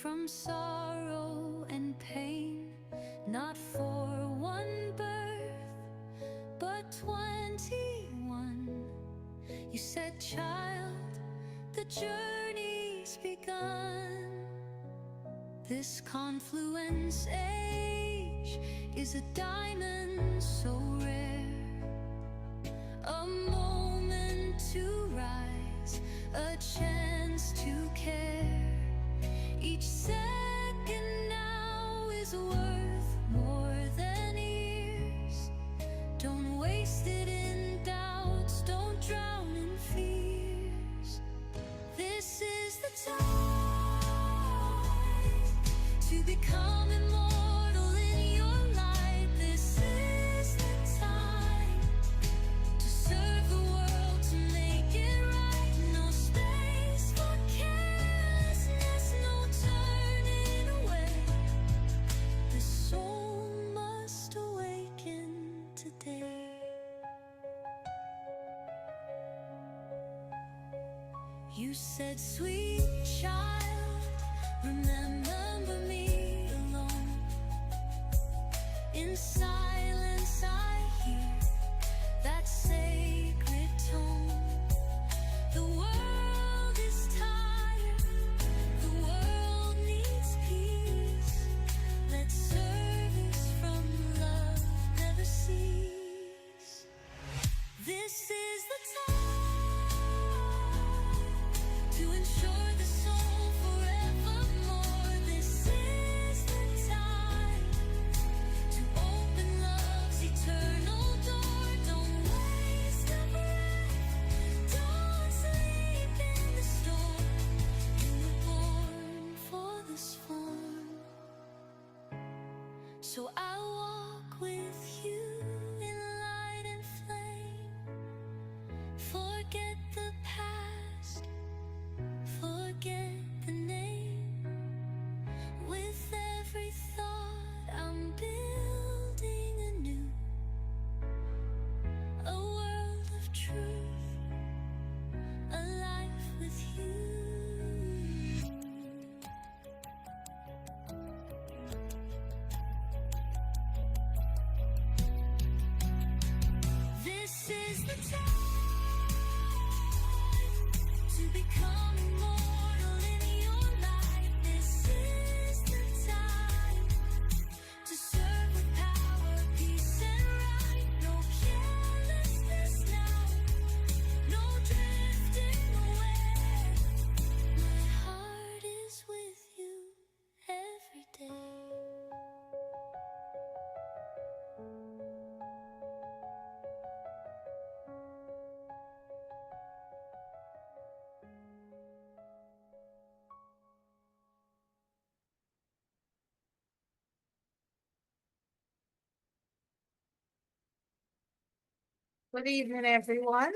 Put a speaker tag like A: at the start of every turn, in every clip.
A: from sorrow and pain, not for one birth, but 21. You said, child, the journey's begun. This confluence age is a diamond so rare, a moment to rise, a chance to care. Each second now is worth more than years. Don't waste it in doubts, don't drown in fears. This is the time to become immortal in your light. This is the time to serve the world, to make it right. No space for carelessness, no turning away. The soul must awaken today. You said, sweet child, remember me alone. In silence I hear that sacred tone. The world is tired, the world needs peace. Let service from love never cease. This is the time to ensure the soul forevermore. This is the time to open love's eternal door. Don't waste a breath, don't sleep in the storm. You were born for this form. So I walk with you in light and flame. Forget the past, forget the name. With every thought I'm building anew a world of truth, a life with you. This is the time to become immortal in your light. This is the time to serve with power, peace and right. No carelessness now, no drifting away. My heart is with you every day.
B: Good evening, everyone.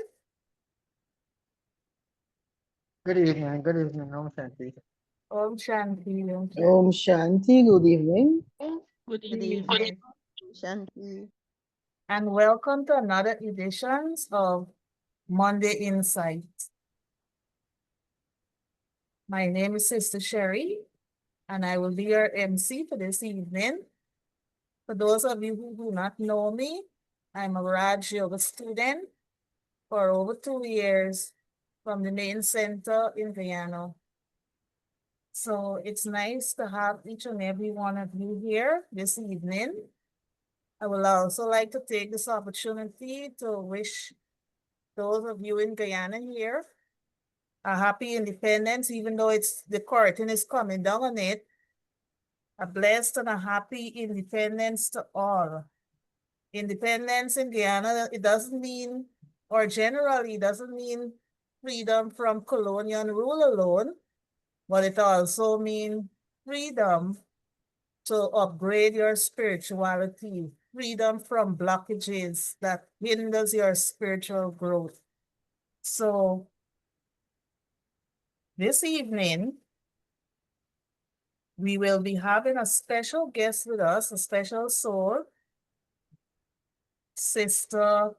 C: Good evening, Om Shanti.
B: Om Shanti, Om Shanti.
D: Om Shanti, good evening.
E: Good
C: Good
E: evening.
C: evening.
E: Shanti.
B: And welcome to another edition of Monday Insight. My name is Sister Sherry, and I will be your MC for this evening. For those of you who do not know me, I'm a Raj Yoga student for over 2 years from the main center in Guyana. So it's nice to have each and every one of you here this evening. I would also like to take this opportunity to wish those of you in Guyana here a happy independence, even though the curtain is coming down on it. A blessed and a happy independence to all. Independence in Guyana, it doesn't mean, or generally doesn't mean freedom from colonial rule alone, but it also means freedom to upgrade your spirituality, freedom from blockages that hinders your spiritual growth. So this evening, we will be having a special guest with us, a special soul, Sister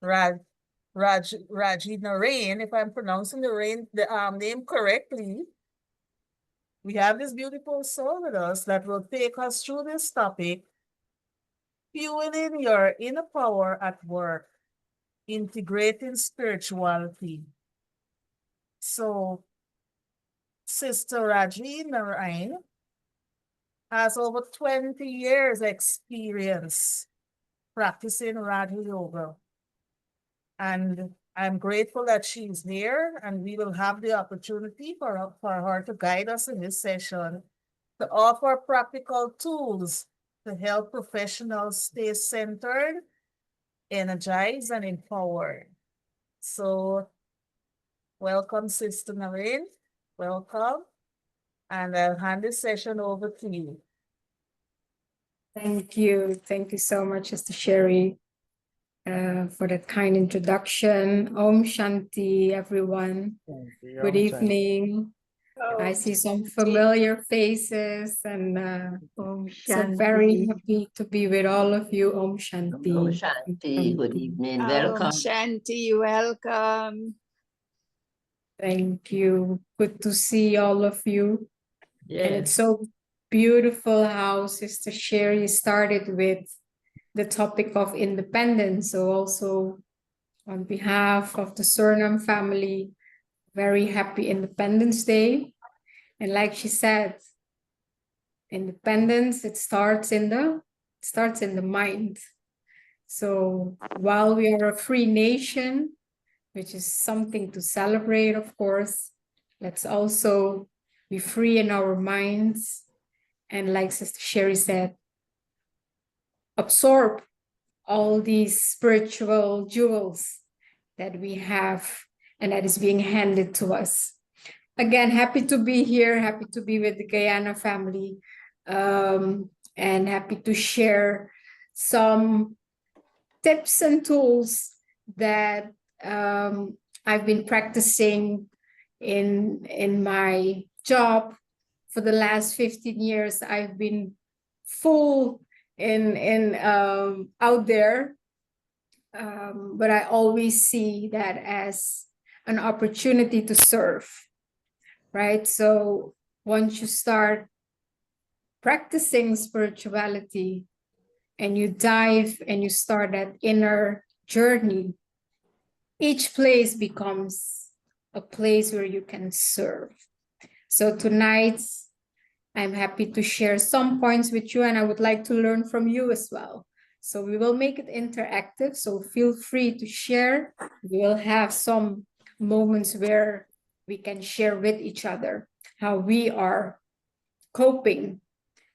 B: Raji Narain, if I'm pronouncing the name correctly. we have this beautiful soul with us that will take us through this topic, fueling your inner power at work, integrating spirituality. So, Sister Raji Narain has over 20 years experience practicing Raja Yoga. And I'm grateful that she's here, and we will have the opportunity for her to guide us in this session to offer practical tools to help professionals stay centered, energized, and empowered. So, welcome, Sister Narain. Welcome. And I'll hand this session over to you.
F: Thank you. Thank you so much, Sister Sherry, for that kind introduction. Om Shanti, everyone. Good evening. I see some familiar faces, and
E: Om
F: so very
E: Shanti.
F: happy to be with all of you. Om Shanti.
G: Om Shanti, good evening, welcome.
E: Shanti, welcome.
F: Thank you. Good to see all of you. And it's
G: Yes,
F: so beautiful how Sister Sherry started with the topic of independence. So also on behalf of the Suriname family, very happy Independence Day. And like she said, independence, it starts in the mind. So while we are a free nation, which is something to celebrate, of course, let's also be free in our minds. And like Sister Sherry said, absorb all these spiritual jewels that we have and that is being handed to us. Again, happy to be here, happy to be with the Guyana family, and happy to share some tips and tools that I've been practicing in my job for the last 15 years. I've been full out there, but I always see that as an opportunity to serve, right? So once you start practicing spirituality and you dive and you start that inner journey, each place becomes a place where you can serve. So tonight, I'm happy to share some points with you, and I would like to learn from you as well. So we will make it interactive, so feel free to share. We will have some moments where we can share with each other how we are coping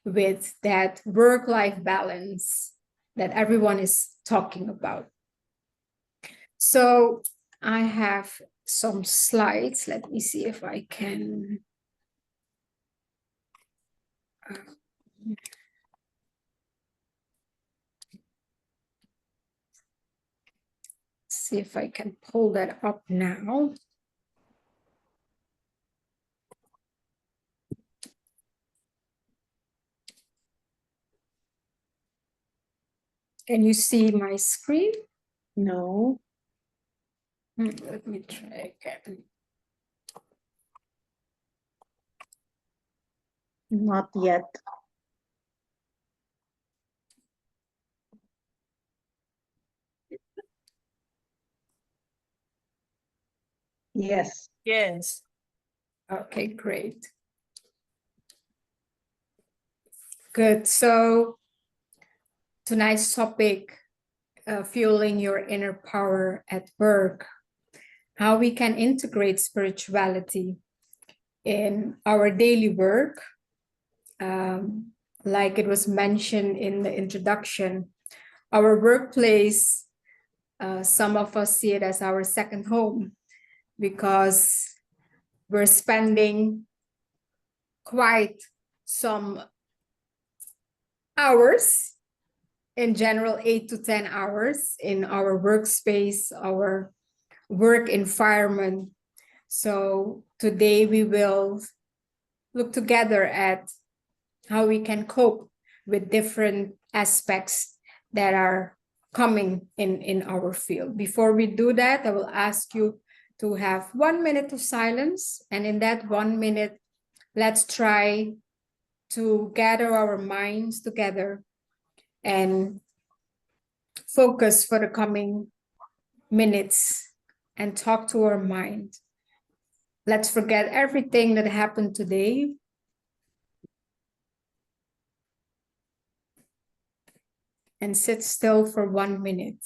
F: with that work-life balance that everyone is talking about. So I have some slides. Let me see if I can. See if I can pull that up now. Can you see my screen?
E: No.
F: Let me try again.
E: Not yet. Yes.
B: Yes.
F: Okay, great. Good. So tonight's topic, fueling your inner power at work, how we can integrate spirituality in our daily work. Like it was mentioned in the introduction, our workplace, some of us see it as our second home because we're spending quite some hours, in general 8 to 10 hours in our workspace, our work environment. So today we will look together at how we can cope with different aspects that are coming in our field. Before we do that, I will ask you to have 1 minute of silence. And in that 1 minute, let's try to gather our minds together and focus for the coming minutes and talk to our mind. Let's forget everything that happened today. And sit still for 1 minute,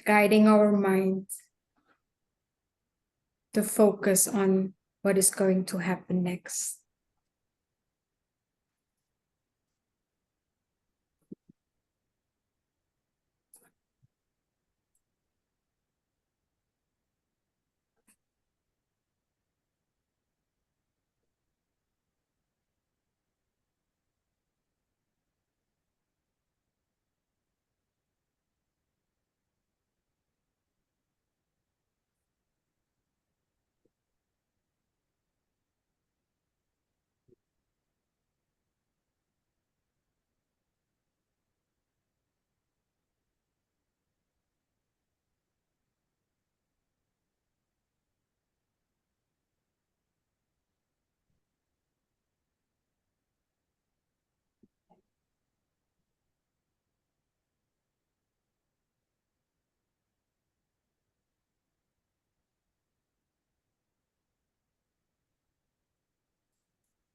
F: guiding our mind to focus on what is going to happen next.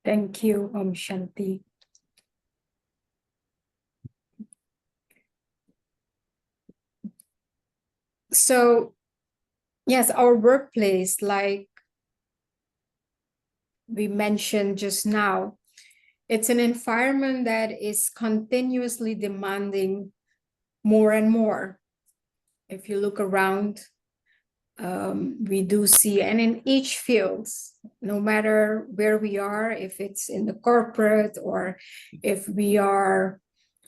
F: Thank you, Shanti. So, yes, our workplace, like we mentioned just now, it's an environment that is continuously demanding more and more. If you look around, we do see, and in each field, no matter where we are, if it's in the corporate or if we are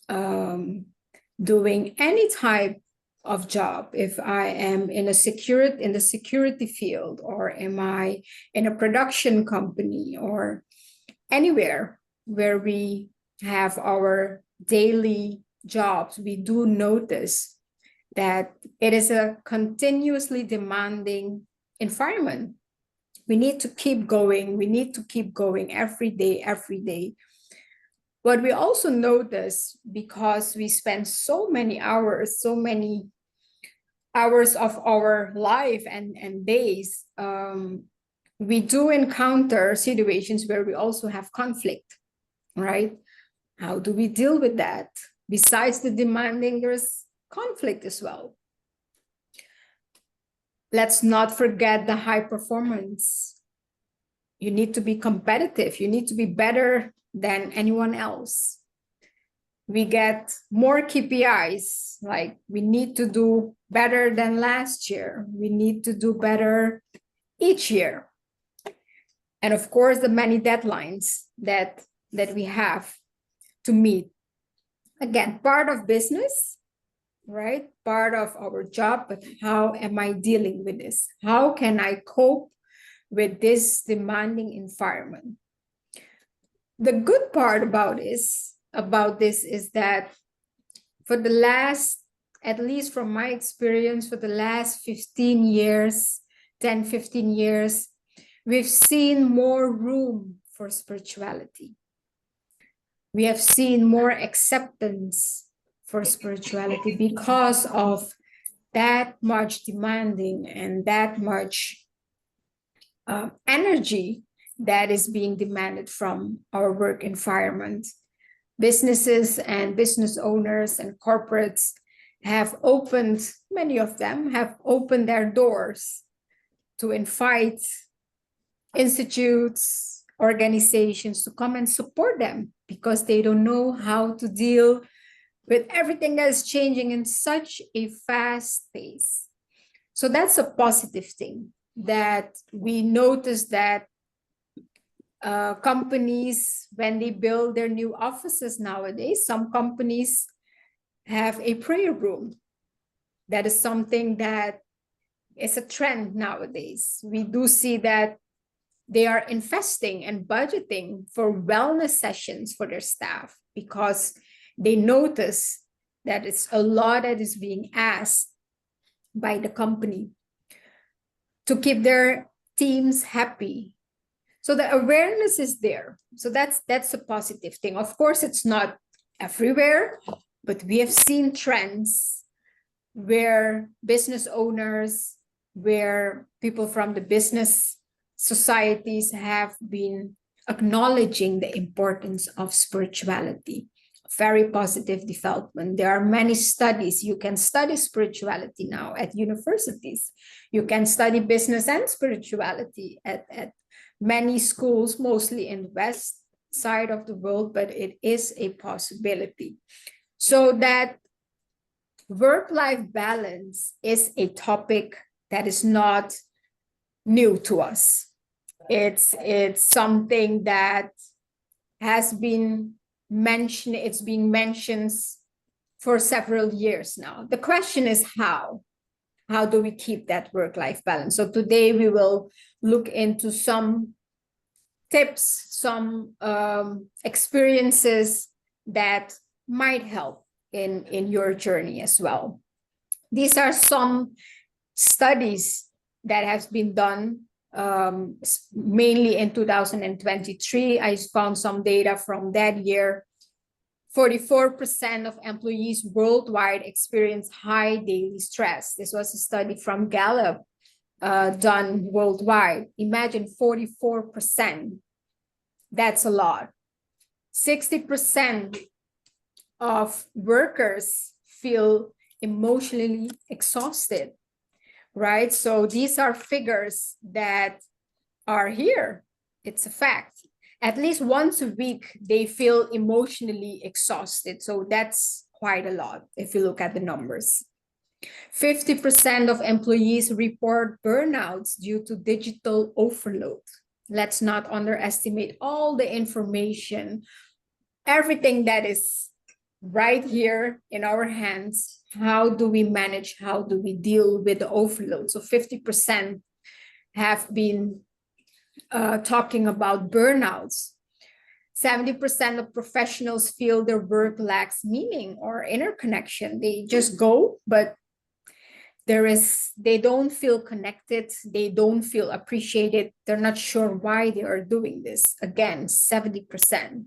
F: doing any type of job, if I am in the security field, or am I in a production company, or anywhere where we have our daily jobs, we do notice that it is a continuously demanding environment. We need to keep going. We need to keep going every day, every day. But we also notice, because we spend so many hours of our life and days, we do encounter situations where we also have conflict, right? How do we deal with that? Besides the demanding, there's conflict as well. Let's not forget the high performance. You need to be competitive. You need to be better than anyone else. We get more KPIs, like we need to do better than last year. We need to do better each year. And of course, the many deadlines that we have to meet. Again, part of business, right? Part of our job, but how am I dealing with this? How can I cope with this demanding environment? The good part about this is that for the last, at least from my experience, for the last 15 years, 10, 15 years, we've seen more room for spirituality. We have seen more acceptance for spirituality because of that much demanding and that much energy that is being demanded from our work environment. Businesses and business owners and corporates have opened, many of them have opened their doors to invite institutes, organizations to come and support them, because they don't know how to deal with everything that is changing in such a fast pace. So that's a positive thing, that we notice that companies, when they build their new offices nowadays, some companies have a prayer room. That is something that is a trend nowadays. We do see that they are investing and budgeting for wellness sessions for their staff, because they notice that it's a lot that is being asked by the company to keep their teams happy, So the awareness is there. So that's a positive thing. Of course, it's not everywhere, but we have seen trends where business owners, where people from the business societies have been acknowledging the importance of spirituality. Very positive development. There are many studies. You can study spirituality now at universities. You can study business and spirituality at many schools, mostly in the west side of the world, but it is a possibility. So that work-life balance is a topic that is not new to us. It's something that has been mentioned, it's being mentioned for several years now. The question is how? How do we keep that work-life balance? So today we will look into some tips, some experiences that might help in your journey as well. These are some studies that have been done mainly in 2023. I found some data from that year. 44% of employees worldwide experience high daily stress. This was a study from Gallup done worldwide. Imagine 44%. That's a lot. 60% of workers feel emotionally exhausted, right? So these are figures that are here. It's a fact. At least once a week, they feel emotionally exhausted. So that's quite a lot if you look at the numbers. 50% of employees report burnouts due to digital overload. Let's not underestimate all the information, everything that is right here in our hands. How do we manage? How do we deal with the overload? So 50% have been talking about burnouts. 70% of professionals feel their work lacks meaning or inner connection. They just go, but they don't feel connected. They don't feel appreciated. They're not sure why they are doing this. Again, 70%,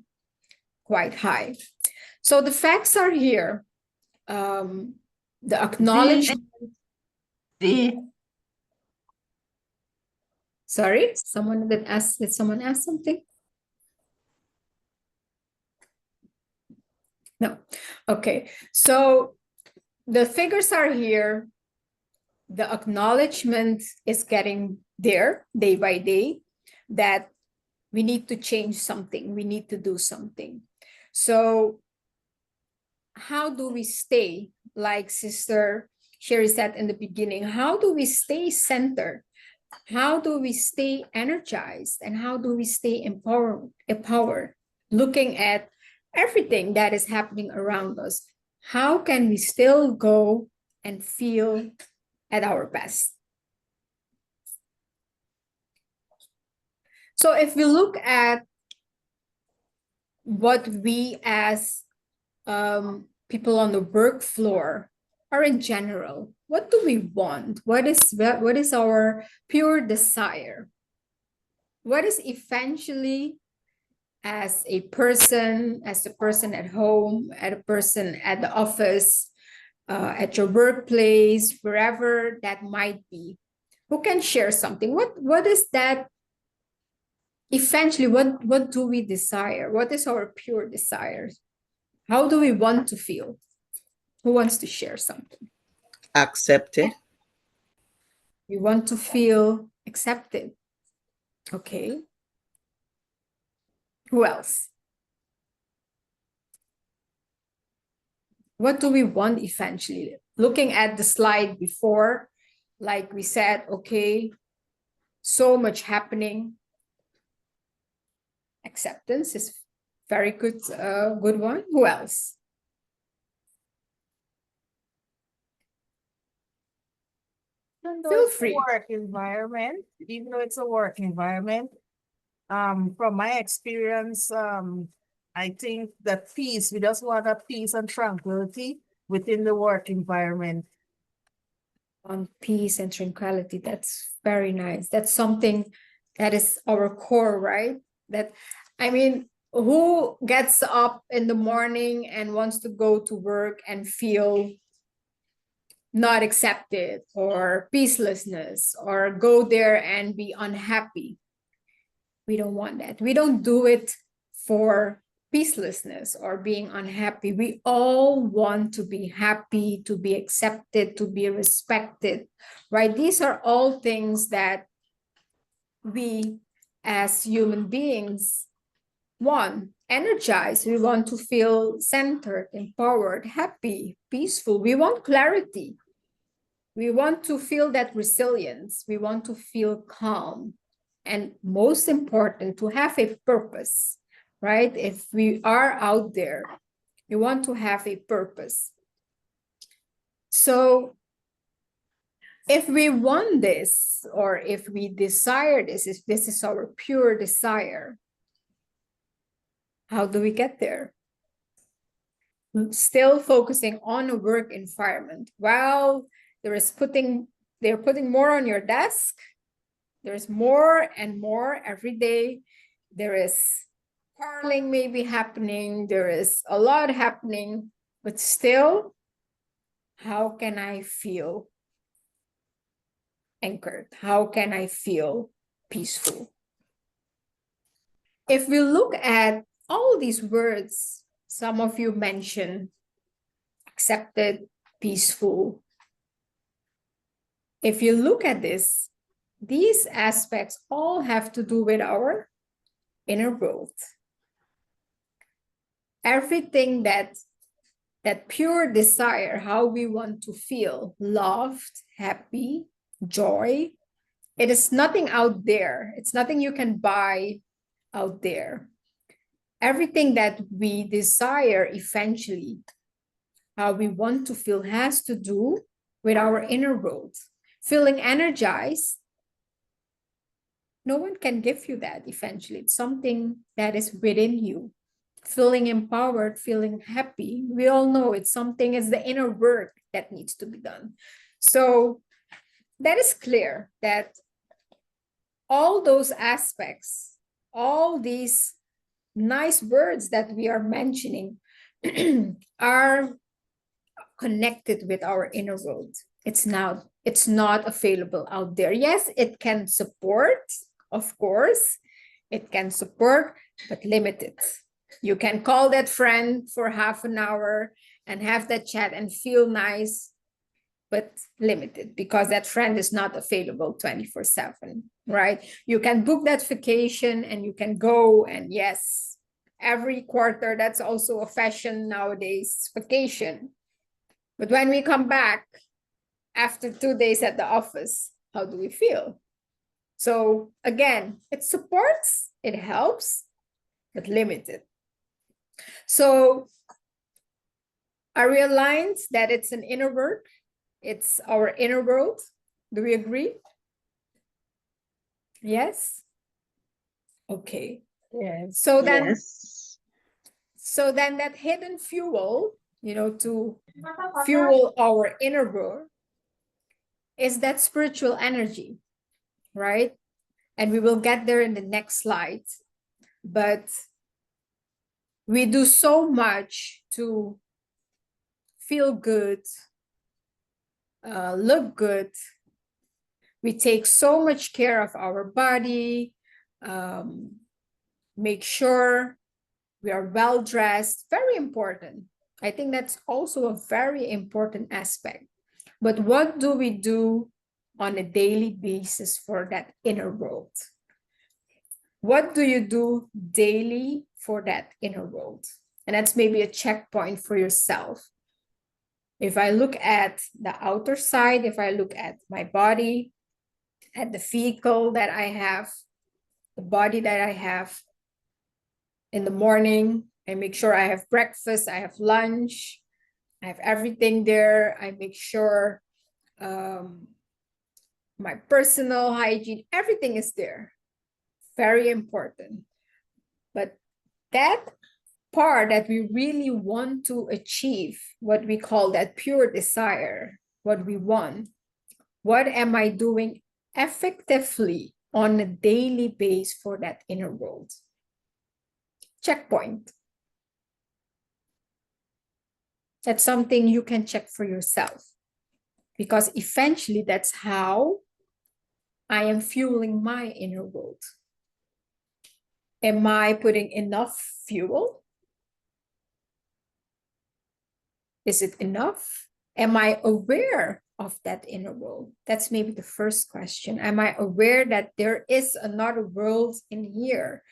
F: quite high. So the facts are here. The acknowledgement. Sorry, did someone ask something? No. Okay. So the figures are here. The acknowledgement is getting there day by day that we need to change something. We need to do something. So how do we stay, like Sister Sherry said in the beginning, how do we stay centered? How do we stay energized? And how do we stay empowered? Looking at everything that is happening around us, how can we still go and feel at our best? So if we look at what we as people on the work floor or in general, what do we want? What is our pure desire? What is eventually, as a person at home, as a person at the office, at your workplace, wherever that might be, who can share something? What is that? Eventually, what do we desire? What is our pure desire? How do we want to feel? Who wants to share something?
H: Accepted.
F: We want to feel accepted. Okay. Who else? What do we want eventually? Looking at the slide before, like we said, okay, so much happening. Acceptance is very good, good one. Who else? Feel free.
B: Work environment, even though it's a work environment, from my experience, I think that peace, we just want a peace and tranquility within the work environment.
F: On peace and tranquility, that's very nice. That's something That is our core, right? That, I mean, who gets up in the morning and wants to go to work and feel not accepted or peacelessness, or go there and be unhappy? We don't want that. We don't do it for peacelessness or being unhappy. We all want to be happy, to be accepted, to be respected, right? These are all things that we as human beings want. Energized. We want to feel centered, empowered, happy, peaceful. We want clarity. We want to feel that resilience. We want to feel calm. And most important, to have a purpose, right? If we are out there, we want to have a purpose. So if we want this, or if we desire this, if this is our pure desire, how do we get there? Still focusing on a work environment. While they're putting more on your desk, there's more and more every day. There is quarreling maybe happening. There is a lot happening, but still, how can I feel anchored? How can I feel peaceful? If we look at all these words, some of you mentioned accepted, peaceful. If you look at this, these aspects all have to do with our inner world. Everything that pure desire, how we want to feel loved, happy, joy, it is nothing out there. It's nothing you can buy out there. Everything that we desire eventually, how we want to feel, has to do with our inner world. Feeling energized, no one can give you that eventually. It's something that is within you. Feeling empowered, feeling happy, we all know it's something, it's the inner work that needs to be done. So that is clear that all those aspects, all these nice words that we are mentioning are connected with our inner world. It's not available out there. Yes, it can support, of course, it can support, but limited. You can call that friend for half an hour and have that chat and feel nice, but limited, because that friend is not available 24/7, right? You can book that vacation and you can go, and yes, every quarter, that's also a fashion nowadays, vacation. But when we come back after 2 days at the office, how do we feel? So again, it supports, it helps, but limited. So are we aligned that it's an inner work? It's our inner world. Do we agree? Yes? Okay.
B: Yes.
F: So then,
E: Yes.
F: so then that hidden fuel, to fuel our inner world, is that spiritual energy, right? And we will get there in the next slide. But we do so much to feel good, look good. We take so much care of our body, make sure we are well dressed. Very important. I think that's also a very important aspect. But what do we do on a daily basis for that inner world? What do you do daily for that inner world? And that's maybe a checkpoint for yourself. If I look at the outer side, if I look at my body, at the vehicle that I have, the body that I have, in the morning, I make sure I have breakfast, I have lunch, I have everything there. I make sure my personal hygiene, everything is there. Very important. But that part that we really want to achieve, what we call that pure desire, what we want, what am I doing effectively on a daily basis for that inner world. Checkpoint. That's something you can check for yourself, because eventually that's how I am fueling my inner world. Am I putting enough fuel? Is it enough? Am I aware of that inner world? That's maybe the first question. Am I aware that there is another world in here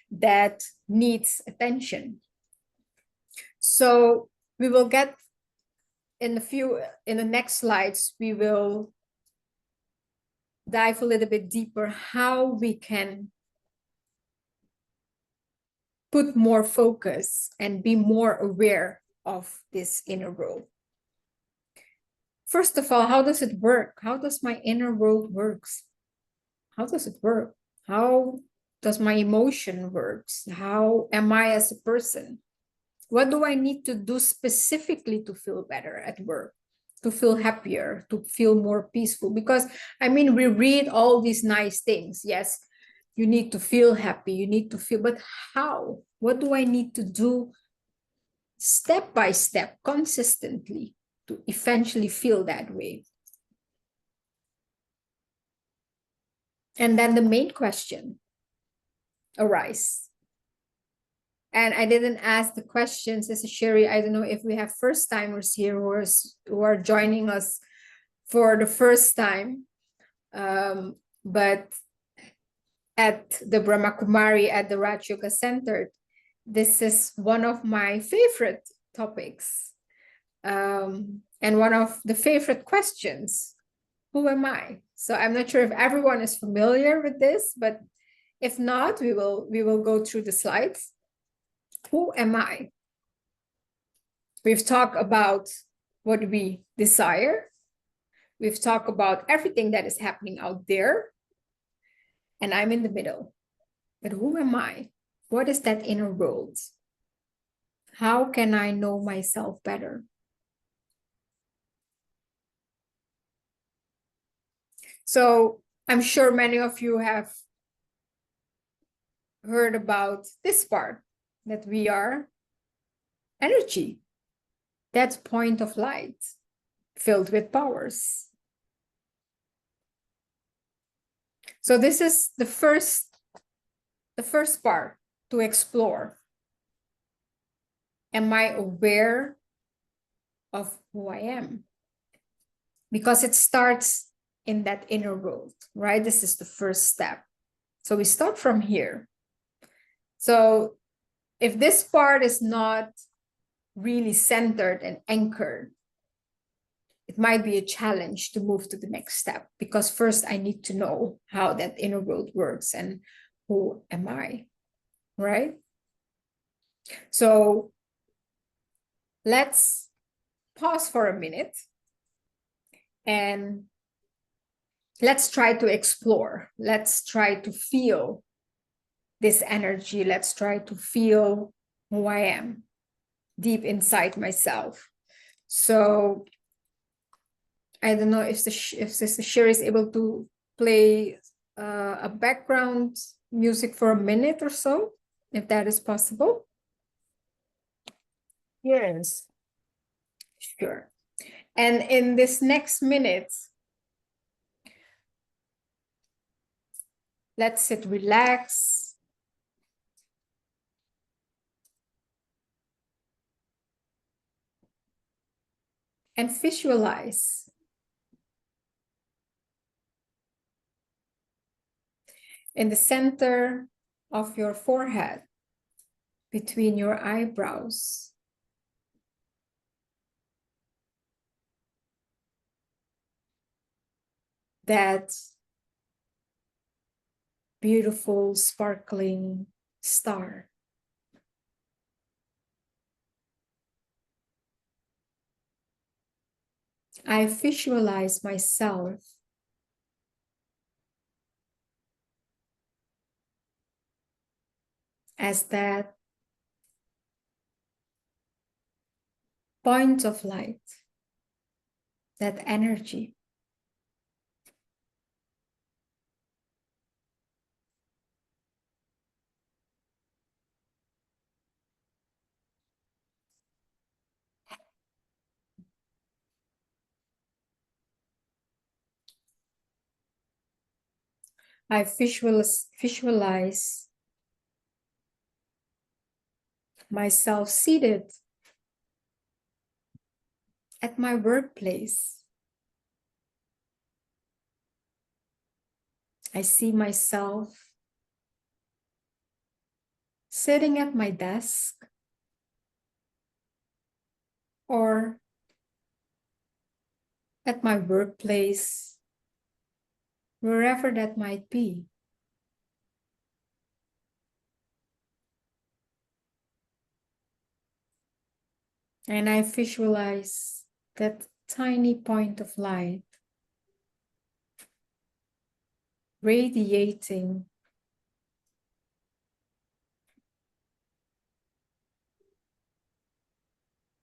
F: that needs attention? So we will get in the next slides, we will dive a little bit deeper how we can put more focus and be more aware of this inner world. First of all, how does it work? How does my inner world works? How does it work? How does my emotion works? How am I as a person? What do I need to do specifically to feel better at work, to feel happier, to feel more peaceful? Because, I mean, we read all these nice things. Yes, you need to feel happy, you need to feel, but how? What do I need to do step by step, consistently, to eventually feel that way? And then the main question arises. And I didn't ask the questions, Sister Sherry. I don't know if we have first timers here who are joining us for the first time. But at the Brahma Kumari, at the Raj Yoga Center, this is one of my favorite topics. And one of the favorite questions, who am I? So I'm not sure if everyone is familiar with this, but if not, we will go through the slides. Who am I? We've talked about what we desire. We've talked about everything that is happening out there. And I'm in the middle. But who am I? What is that inner world? How can I know myself better? So I'm sure many of you have heard about this part, that we are energy. That's point of light, filled with powers. So this is the first part to explore. Am I aware of who I am? Because it starts in that inner world, right? This is the first step. So we start from here. So if this part is not really centered and anchored, it might be a challenge to move to the next step, because first I need to know how that inner world works and who am I, right? So let's pause for a minute and let's try to explore. Let's try to feel this energy. Let's try to feel who I am deep inside myself. So I don't know if Sister Sherry is able to play a background music for a minute or so, if that is possible.
B: Yes.
F: Sure. And in this next minute, let's sit relax. And visualize in the center of your forehead, between your eyebrows, that beautiful sparkling star. I visualize myself as that point of light, that energy. I visualize myself seated at my workplace. I see myself sitting at my desk or at my workplace, wherever that might be. And I visualize that tiny point of light radiating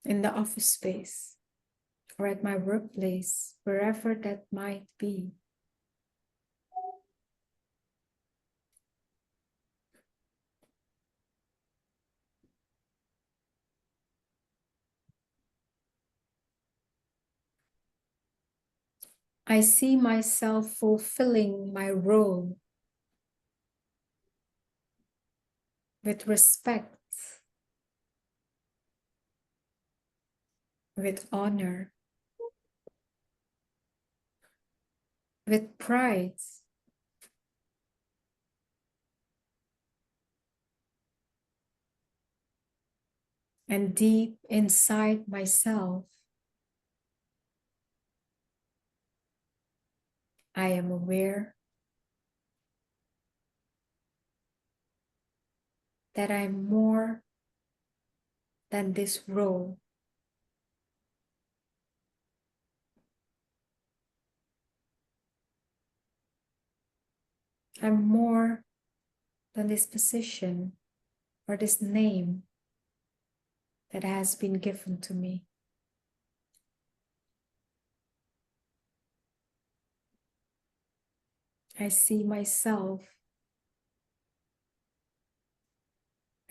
F: in the office space or at my workplace, wherever that might be. I see myself fulfilling my role with respect, with honor, with pride, and deep inside myself, I am aware that I'm more than this role. I'm more than this position or this name that has been given to me. I see myself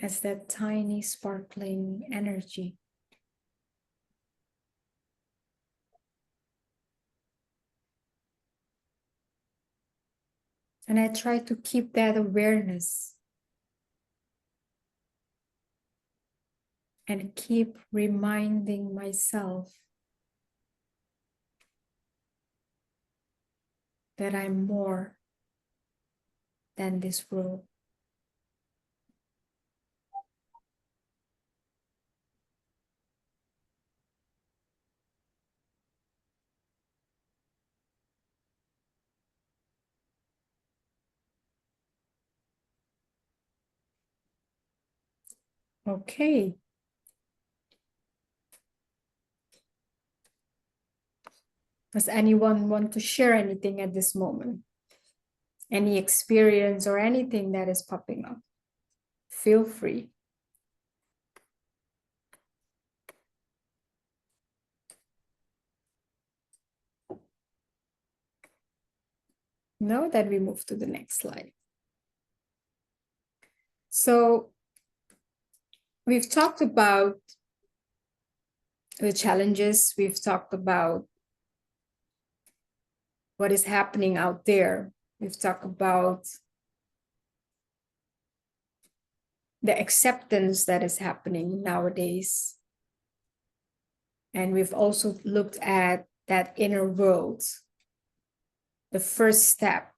F: as that tiny sparkling energy. And I try to keep that awareness and keep reminding myself that I'm more than this role. Okay. Does anyone want to share anything at this moment? Any experience or anything that is popping up? Feel free. Now that we move to the next slide. So we've talked about the challenges, we've talked about what is happening out there. We've talked about the acceptance that is happening nowadays. And we've also looked at that inner world, the first step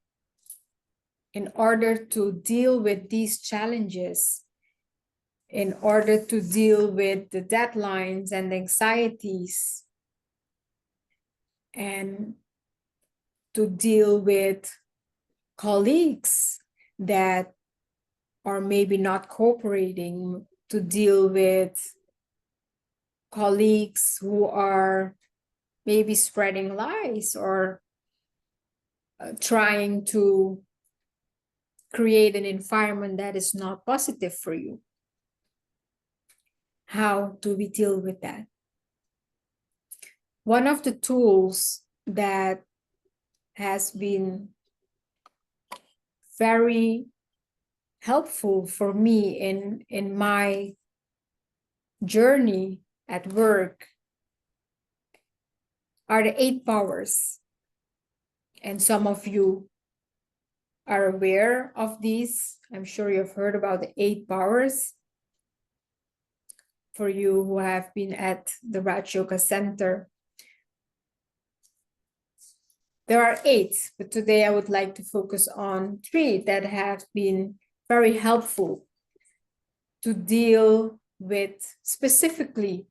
F: in order to deal with these challenges, in order to deal with the deadlines and anxieties, and to deal with colleagues that are maybe not cooperating, to deal with colleagues who are maybe spreading lies or trying to create an environment that is not positive for you. How do we deal with that? One of the tools that has been very helpful for me in my journey at work are the 8 powers. And some of you are aware of these. I'm sure you've heard about the 8 powers. For you who have been at the Raj Yoga Center, there are 8, but today I would like to focus on 3 that have been very helpful to deal with specifically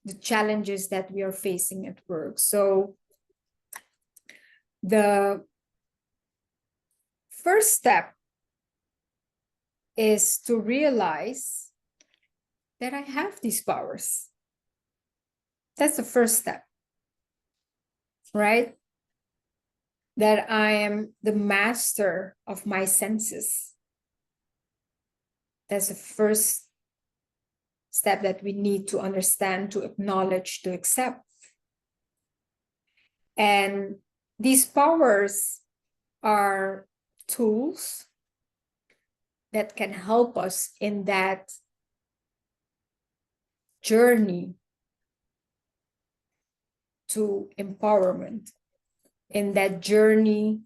F: the challenges that we are facing at work. So the first step is to realize that I have these powers. That's the first step, right? That I am the master of my senses. That's the first step that we need to understand, to acknowledge, to accept. And these powers are tools that can help us in that journey to empowerment, in that journey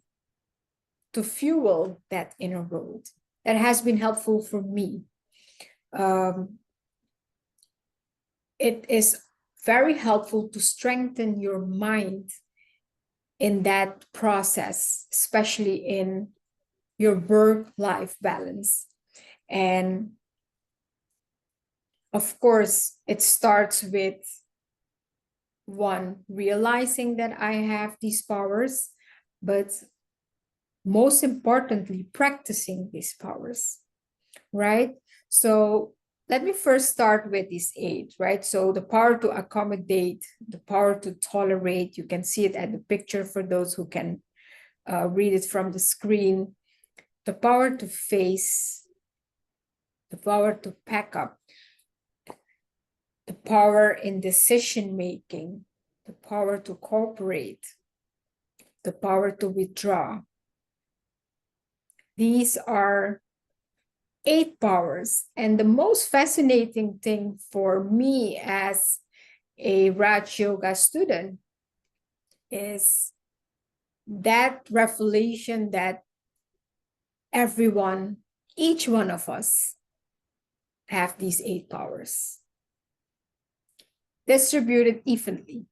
F: to fuel that inner growth. That has been helpful for me. It is very helpful to strengthen your mind in that process, especially in your work-life balance. And of course, it starts with one, realizing that I have these powers, but most importantly, practicing these powers, right? So let me first start with these 8, right? So the power to accommodate, the power to tolerate, you can see it at the picture for those who can read it from the screen. The power to face, the power to pack up, the power in decision-making, the power to cooperate, the power to withdraw. These are 8 powers. And the most fascinating thing for me as a Raj Yoga student is that revelation that everyone, each one of us, have these 8 powers distributed evenly.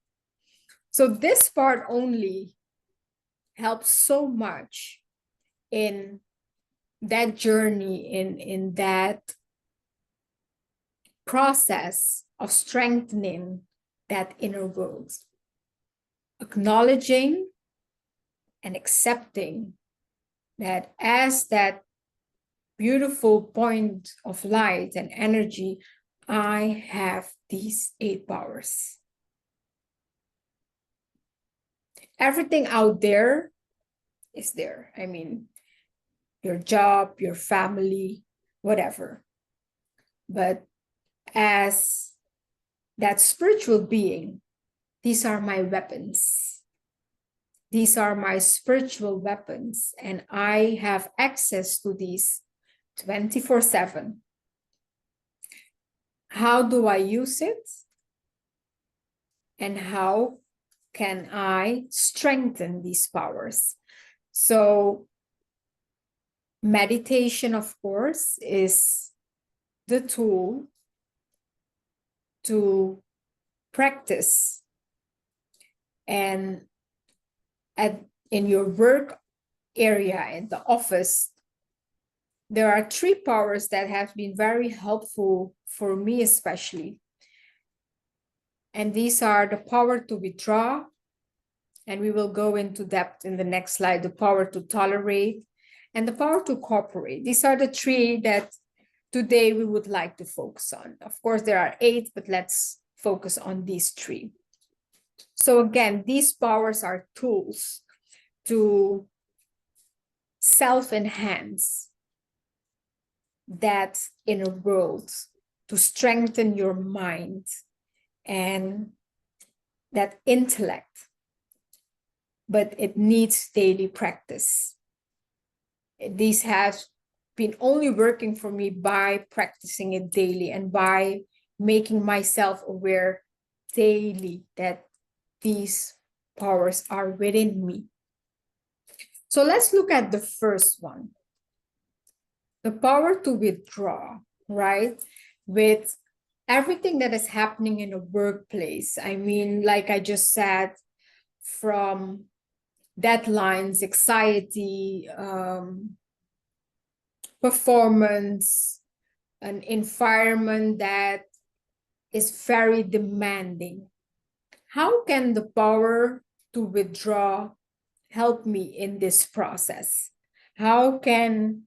F: So this part only helps so much in that journey, in that process of strengthening that inner world, acknowledging and accepting that as that beautiful point of light and energy, I have these 8 powers. Everything out there is there. I mean, your job, your family, whatever. But as that spiritual being, these are my weapons. These are my spiritual weapons, and I have access to these 24/7. How do I use it? And how can I strengthen these powers? So meditation, of course, is the tool to practice. And in your work area, in the office, there are 3 powers that have been very helpful for me especially. And these are the power to withdraw, and we will go into depth in the next slide, the power to tolerate, and the power to cooperate. These are the 3 that today we would like to focus on. Of course, there are 8, but let's focus on these 3. So again, these powers are tools to self-enhance that inner world, to strengthen your mind and that intellect. But it needs daily practice. These have been only working for me by practicing it daily and by making myself aware daily that these powers are within me. So let's look at the first one. The power to withdraw, right? With everything that is happening in a workplace. I mean, like I just said, from deadlines, anxiety, performance, an environment that is very demanding. How can the power to withdraw help me in this process? How can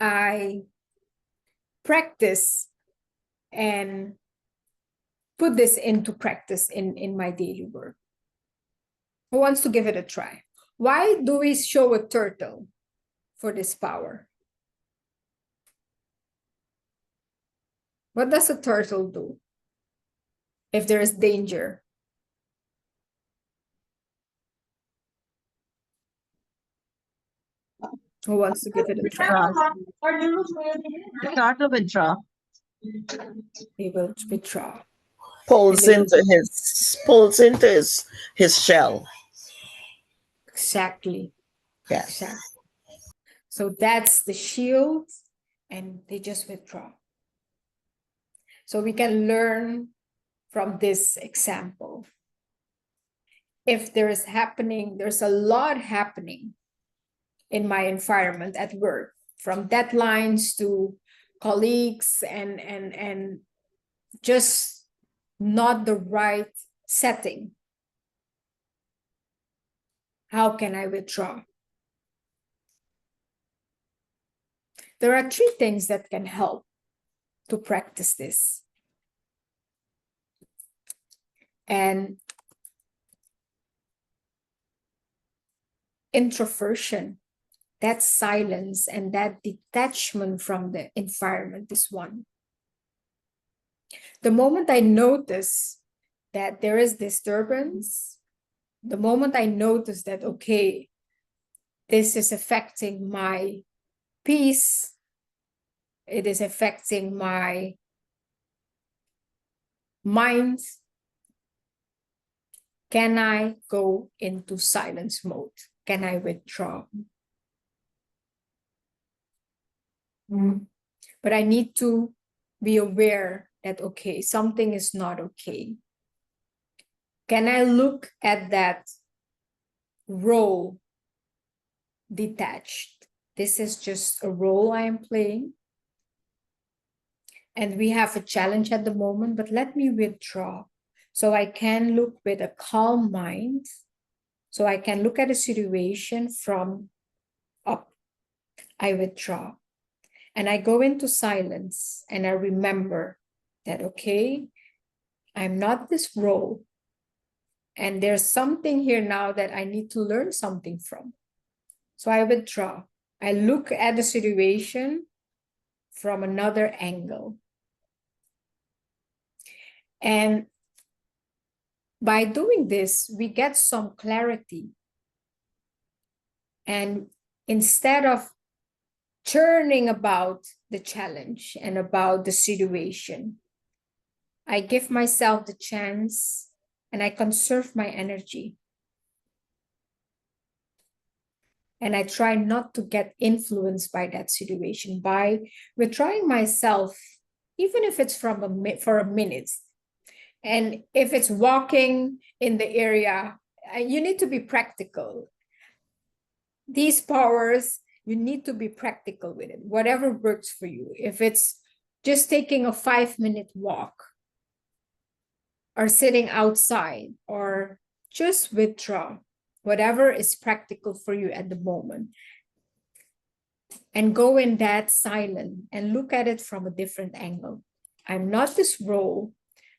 F: I practice and put this into practice in my daily work? Who wants to give it a try? Why do we show a turtle for this power? What does a turtle do if there is danger? Who wants to give it a try?
C: Start to withdraw.
F: They will withdraw.
H: Pulls
F: And they
H: into his shell.
F: Exactly.
H: Yes.
F: Exactly. So that's the shield, and they just withdraw. So we can learn from this example. If there's a lot happening in my environment at work, from deadlines to colleagues and just not the right setting. How can I withdraw? There are 3 things that can help to practice this. And introversion, that silence and that detachment from the environment is one. The moment I notice that there is disturbance, the moment I notice that, okay, this is affecting my peace, it is affecting my mind, can I go into silence mode? Can I withdraw? But I need to be aware that, okay, something is not okay. Can I look at that role detached? This is just a role I am playing. And we have a challenge at the moment, but let me withdraw so I can look with a calm mind. So I can look at a situation from up. I withdraw. And I go into silence and I remember that, okay, I'm not this role. And there's something here now that I need to learn something from. So I withdraw. I look at the situation from another angle. And by doing this, we get some clarity. And instead of churning about the challenge and about the situation, I give myself the chance and I conserve my energy. And I try not to get influenced by that situation by withdrawing myself, even if it's for a minute. And if it's walking in the area, you need to be practical. These powers, you need to be practical with it, whatever works for you. If it's just taking a 5-minute walk, or sitting outside, or just withdraw, whatever is practical for you at the moment. And go in that silent and look at it from a different angle. I'm not this role.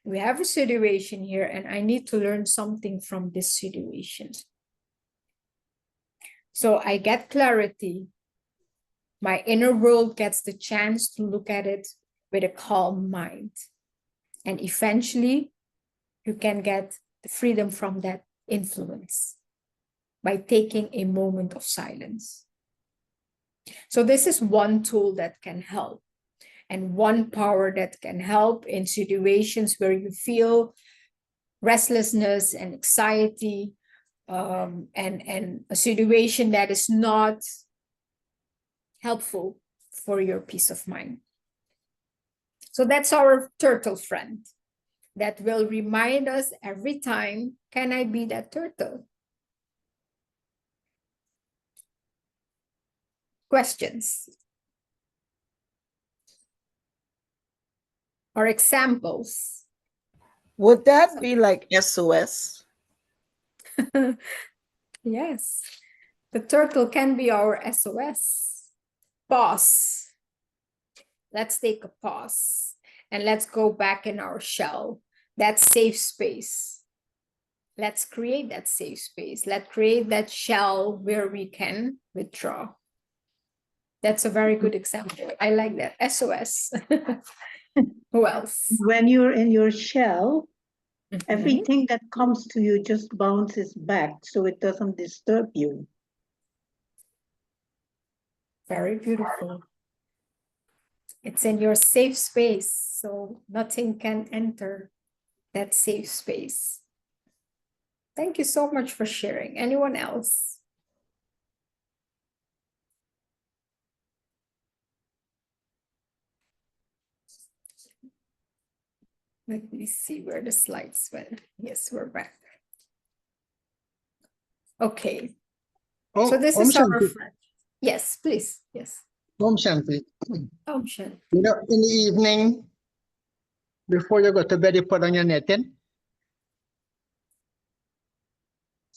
F: We have a situation here and I need to learn something from this situation. So I get clarity. My inner world gets the chance to look at it with a calm mind. And eventually, you can get the freedom from that influence by taking a moment of silence. So this is one tool that can help, and one power that can help in situations where you feel restlessness and anxiety, and a situation that is not helpful for your peace of mind. So that's our turtle friend that will remind us every time, can I be that turtle? Questions or examples?
H: Would that be like SOS?
F: Yes, the turtle can be our SOS. Pause. Let's take a pause and let's go back in our shell, that safe space. Let's create that safe space. Let's create that shell where we can withdraw. That's a very good example. I like that. SOS. Who else?
E: When you're in your shell,
F: Mhm.
E: everything that comes to you just bounces back so it doesn't disturb you.
F: Very beautiful. It's in your safe space, so nothing can enter that safe space. Thank you so much for sharing. Anyone else? Let me see where the slides went. Yes, we're back. Okay, so this
C: Om
F: is our
C: Shanti.
F: friend. Yes, please. Yes.
C: Om Shanti.
F: Oh, sure.
C: You know, in the evening, before you go to bed, you put on your netting.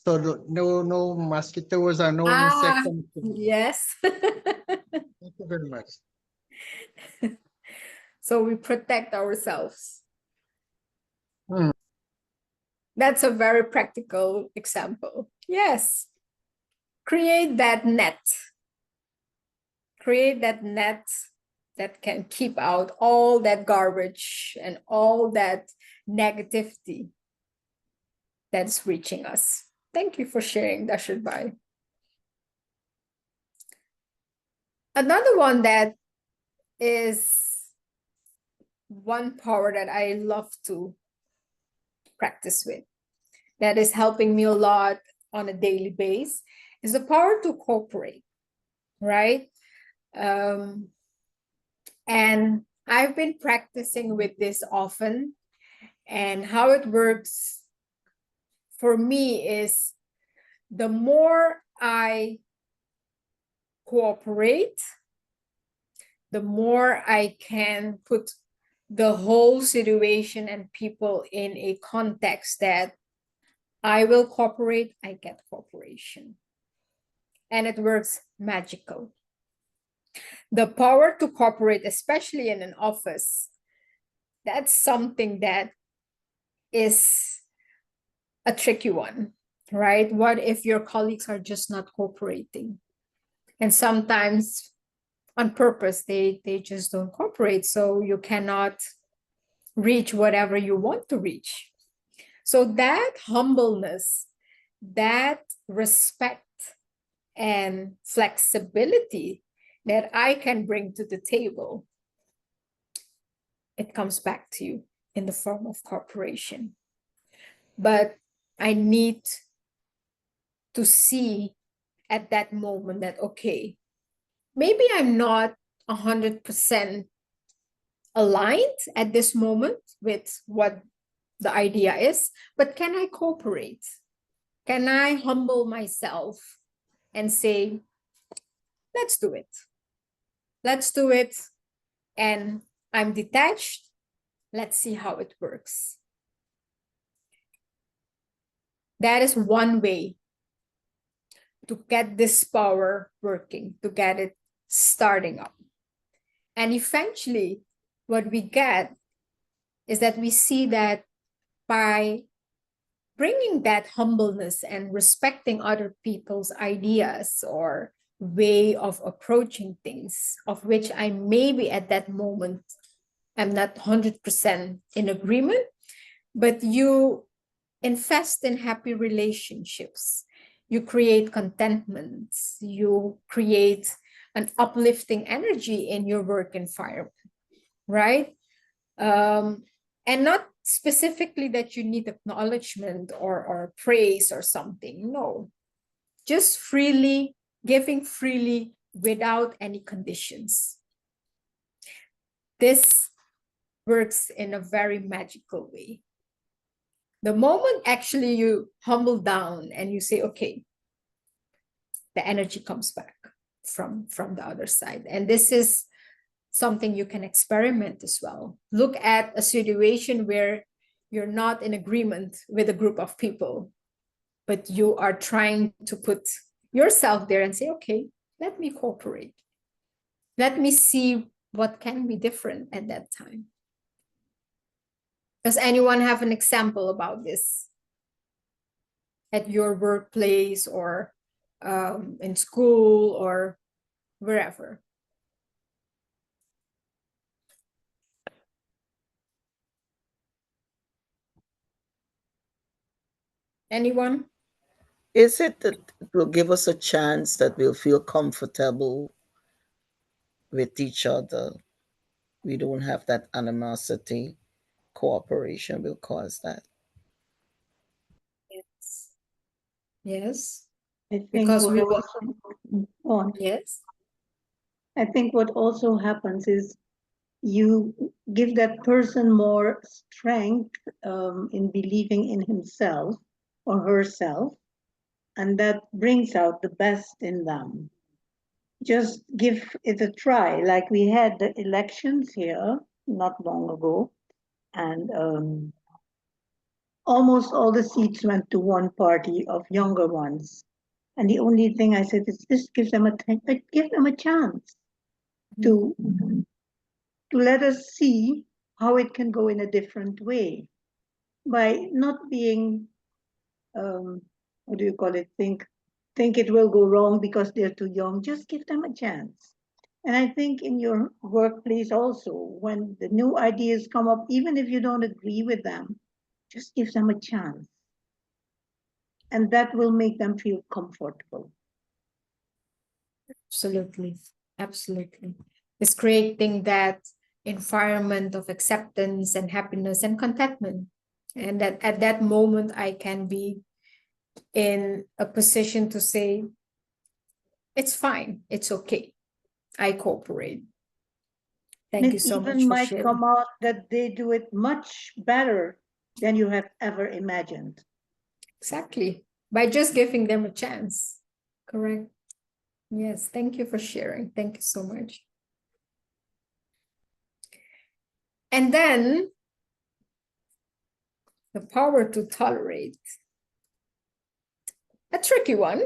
C: So no mosquitoes or no insects.
F: Yes.
C: Thank you very much.
F: So we protect ourselves.
C: Hmm.
F: That's a very practical example. Yes. Create that net. Create that net that can keep out all that garbage and all that negativity that's reaching us. Thank you for sharing, Dashirbai. Another one that is one power that I love to practice with, that is helping me a lot on a daily basis, is the power to cooperate, right? And I've been practicing with this often, and how it works for me is the more I cooperate, the more I can put the whole situation and people in a context that I will cooperate, I get cooperation. And it works magical. The power to cooperate, especially in an office, that's something that is a tricky one, right? What if your colleagues are just not cooperating? And sometimes on purpose, they just don't cooperate. So you cannot reach whatever you want to reach. So that humbleness, that respect and flexibility that I can bring to the table, it comes back to you in the form of cooperation. But I need to see at that moment that, okay, maybe I'm not 100% aligned at this moment with what the idea is, but can I cooperate? Can I humble myself and say, let's do it. Let's do it. And I'm detached. Let's see how it works. That is one way to get this power working, to get it starting up. And eventually, what we get is that we see that by bringing that humbleness and respecting other people's ideas or way of approaching things, of which I maybe at that moment am not 100% in agreement, but you invest in happy relationships, you create contentment, you create an uplifting energy in your work environment, right? And not specifically that you need acknowledgement or praise or something. No, just freely, giving freely without any conditions. This works in a very magical way. The moment actually you humble down and you say, okay, the energy comes back from the other side. And this is something you can experiment as well. Look at a situation where you're not in agreement with a group of people, but you are trying to put yourself there and say, okay, let me cooperate. Let me see what can be different at that time. Does anyone have an example about this at your workplace or in school or wherever? Anyone?
H: Is it that it will give us a chance that we'll feel comfortable with each other? We don't have that animosity. Cooperation will cause that.
F: Yes. Yes.
E: I think
F: Because
E: what
F: we will,
E: also, on,
F: yes.
E: I think what also happens is you give that person more strength in believing in himself or herself, and that brings out the best in them. Just give it a try. Like we had the elections here not long ago, and almost all the seats went to one party of younger ones. And the only thing I said is just give them a chance to let us see how it can go in a different way by not being what do you call it, think it will go wrong because they're too young. Just give them a chance. And I think in your workplace also, when the new ideas come up, even if you don't agree with them, just give them a chance, and that will make them feel comfortable.
F: Absolutely. Absolutely. It's creating that environment of acceptance and happiness and contentment. And that at that moment, I can be in a position to say, it's fine, it's okay, I cooperate. Thank
E: And
F: you
E: it
F: so much
E: even
F: for
E: might
F: sharing.
E: come out that they do it much better than you have ever imagined.
F: Exactly. By just giving them a chance. Correct. Yes. Thank you for sharing. Thank you so much. And then the power to tolerate. A tricky one.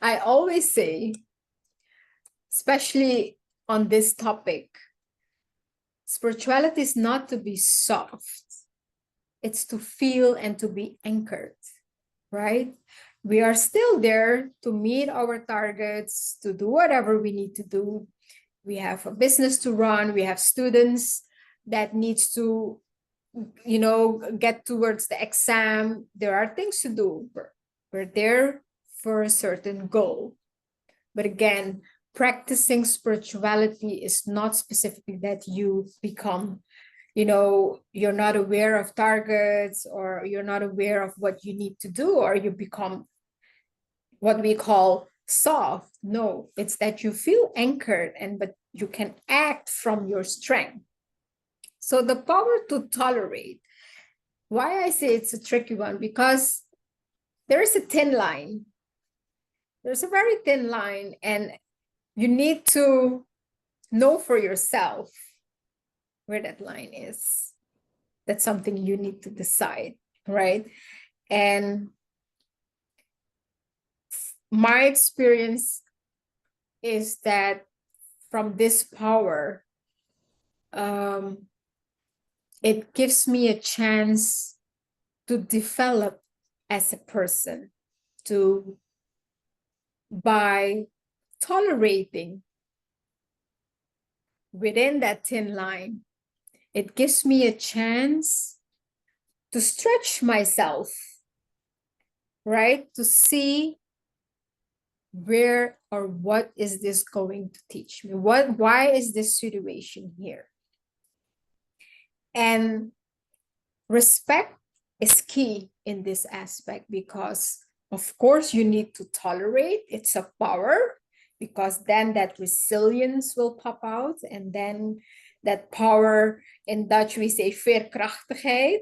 F: I always say, especially on this topic, spirituality is not to be soft. It's to feel and to be anchored, right? We are still there to meet our targets, to do whatever we need to do. We have a business to run. We have students that needs to, get towards the exam. There are things to do. We're there for a certain goal. But again, practicing spirituality is not specifically that you become, you're not aware of targets, or you're not aware of what you need to do, or you become what we call soft. No, it's that you feel anchored, but you can act from your strength. So the power to tolerate, why I say it's a tricky one, because there is a thin line. There's a very thin line, and you need to know for yourself where that line is. That's something you need to decide, right? And my experience is that from this power, it gives me a chance to develop as a person, by tolerating within that thin line. It gives me a chance to stretch myself, right? To see where or what is this going to teach me? Why is this situation here? And respect is key in this aspect because, of course, you need to tolerate. It's a power because then that resilience will pop out. And then that power, in Dutch we say veerkrachtigheid.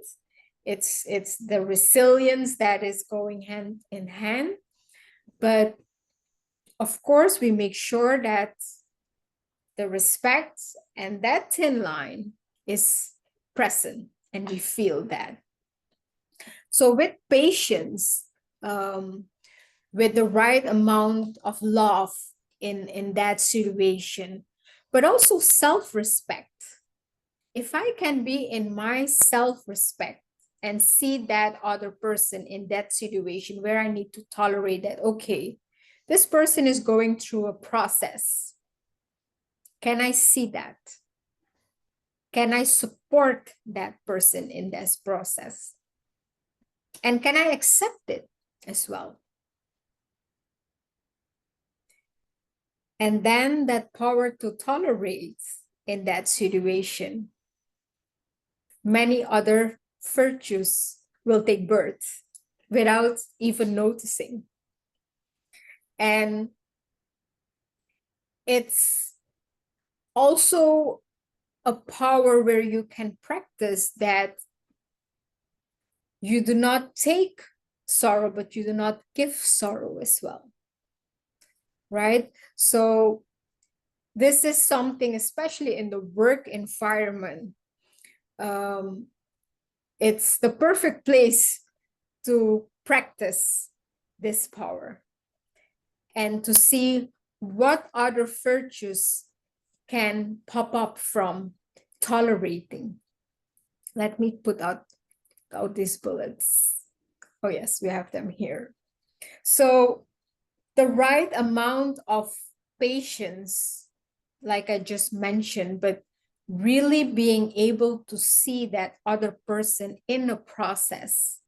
F: It's the resilience that is going hand in hand. But of course, we make sure that the respect and that thin line is present and we feel that. So with patience, with the right amount of love in that situation, but also self-respect. If I can be in my self-respect and see that other person in that situation where I need to tolerate that, okay, this person is going through a process. Can I see that? Can I support that person in this process? And can I accept it as well? And then that power to tolerate in that situation, many other virtues will take birth without even noticing. And it's also a power where you can practice that you do not take sorrow, but you do not give sorrow as well. Right? So this is something, especially in the work environment, it's the perfect place to practice this power and to see what other virtues can pop up from tolerating. Let me put out these bullets. Oh yes, we have them here. So the right amount of patience, like I just mentioned, but really being able to see that other person in a process,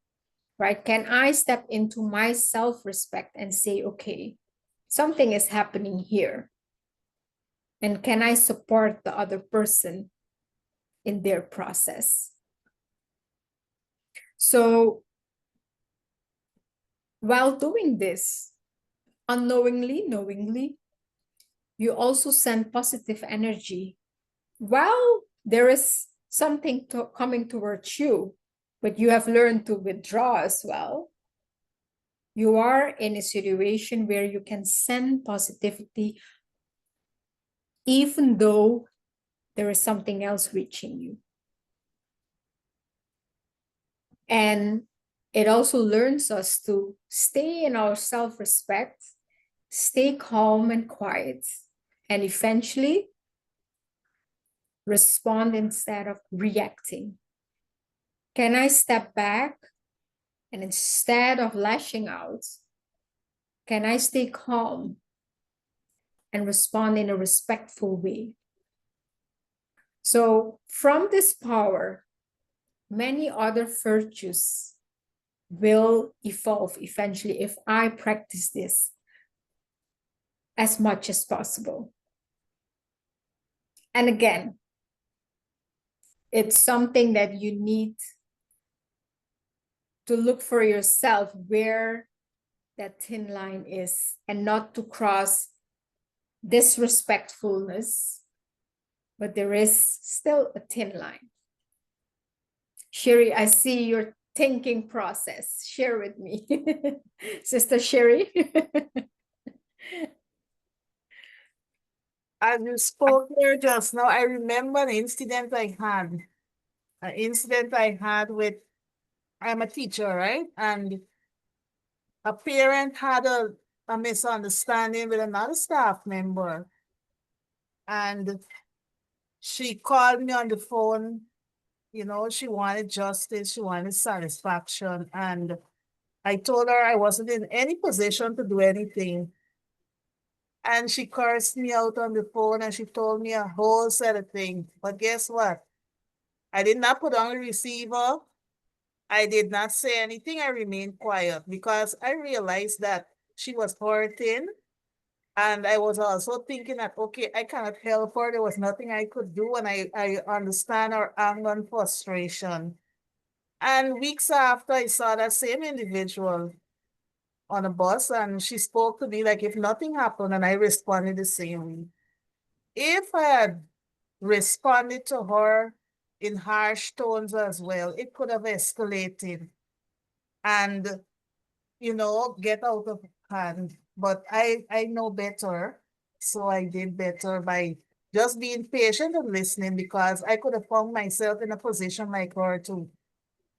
F: right? Can I step into my self-respect and say, okay, something is happening here. And can I support the other person in their process? So while doing this, unknowingly, knowingly, you also send positive energy while there is something coming towards you, but you have learned to withdraw as well. You are in a situation where you can send positivity even though there is something else reaching you. And it also learns us to stay in our self-respect, stay calm and quiet, and eventually respond instead of reacting. Can I step back and instead of lashing out, can I stay calm and respond in a respectful way? So from this power, many other virtues will evolve eventually if I practice this as much as possible. And again, it's something that you need to look for yourself where that thin line is and not to cross disrespectfulness, but there is still a thin line. Sherry, I see your thinking process. Share with me. Sister Sherry.
B: As you spoke there just now, I remember an incident I had with, I'm a teacher, right? And a parent had a misunderstanding with another staff member. And she called me on the phone, you know, she wanted justice, she wanted satisfaction. And I told her I wasn't in any position to do anything. And she cursed me out on the phone and she told me a whole set of things. But guess what? I did not put on the receiver. I did not say anything. I remained quiet because I realized that she was hurting And I was also thinking that, okay, I cannot help her. There was nothing I could do. And I understand her anger and frustration. And weeks after, I saw that same individual on a bus, and she spoke to me like if nothing happened, and I responded the same way. If I had responded to her in harsh tones as well, it could have escalated and, get out of hand. But I know better, so I did better by just being patient and listening, because I could have found myself in a position like her too,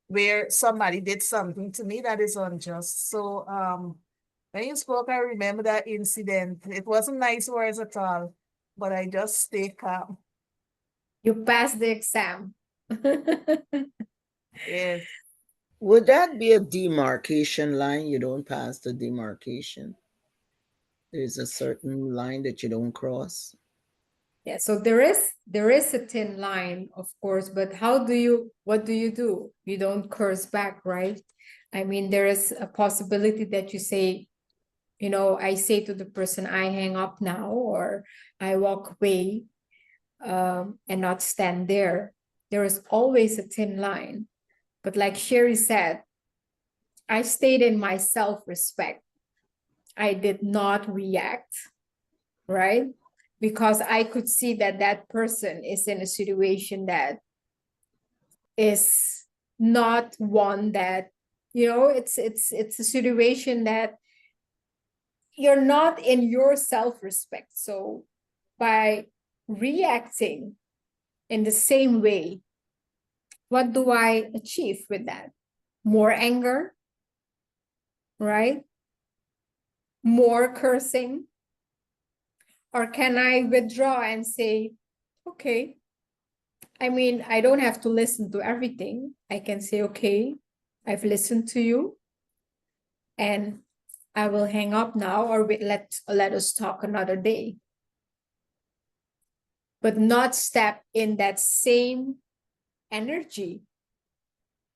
B: where somebody did something to me that is unjust. So when you spoke, I remember that incident. It wasn't nice words at all, but I just stayed calm.
F: You passed the exam.
B: Yes.
H: Would that be a demarcation line? You don't pass the demarcation. There's a certain line that you don't cross.
F: Yeah, so there is a thin line, of course, but what do you do? You don't curse back, right? I mean, there is a possibility that you say, I say to the person, I hang up now, or I walk away, and not stand there. There is always a thin line. But like Sherry said, I stayed in my self-respect. I did not react, right? Because I could see that that person is in a situation that is not one that, it's a situation that you're not in your self-respect. So by reacting in the same way, what do I achieve with that? More anger, right? More cursing? Or can I withdraw and say, okay, I mean, I don't have to listen to everything. I can say, okay, I've listened to you and I will hang up now, or let us talk another day. But not step in that same energy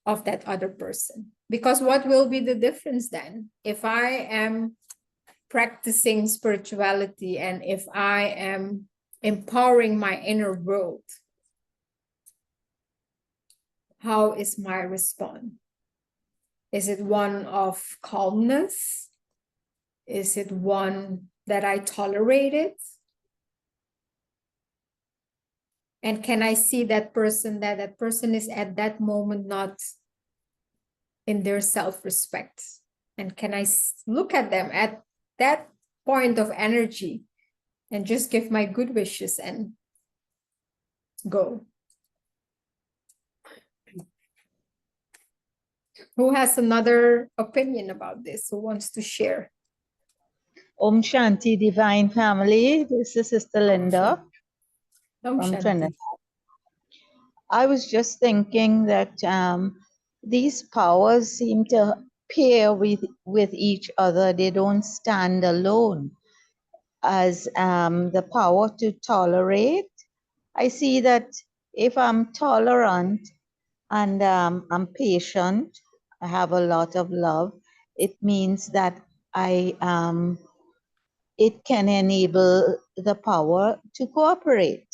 F: of that other person. Because what will be the difference then? If I am practicing spirituality and if I am empowering my inner world, how is my response? Is it one of calmness? Is it one that I tolerate it? And can I see that person, that person is at that moment not in their self-respect? And can I look at them at that point of energy and just give my good wishes and go? Who has another opinion about this? Who wants to share?
D: Om Shanti Divine Family. This is Sister Linda
F: Om
D: from
F: Shanti.
D: Trinidad. I was just thinking that these powers seem to pair with each other. They don't stand alone. As the power to tolerate, I see that if I'm tolerant and I'm patient, I have a lot of love, it means that it can enable the power to cooperate.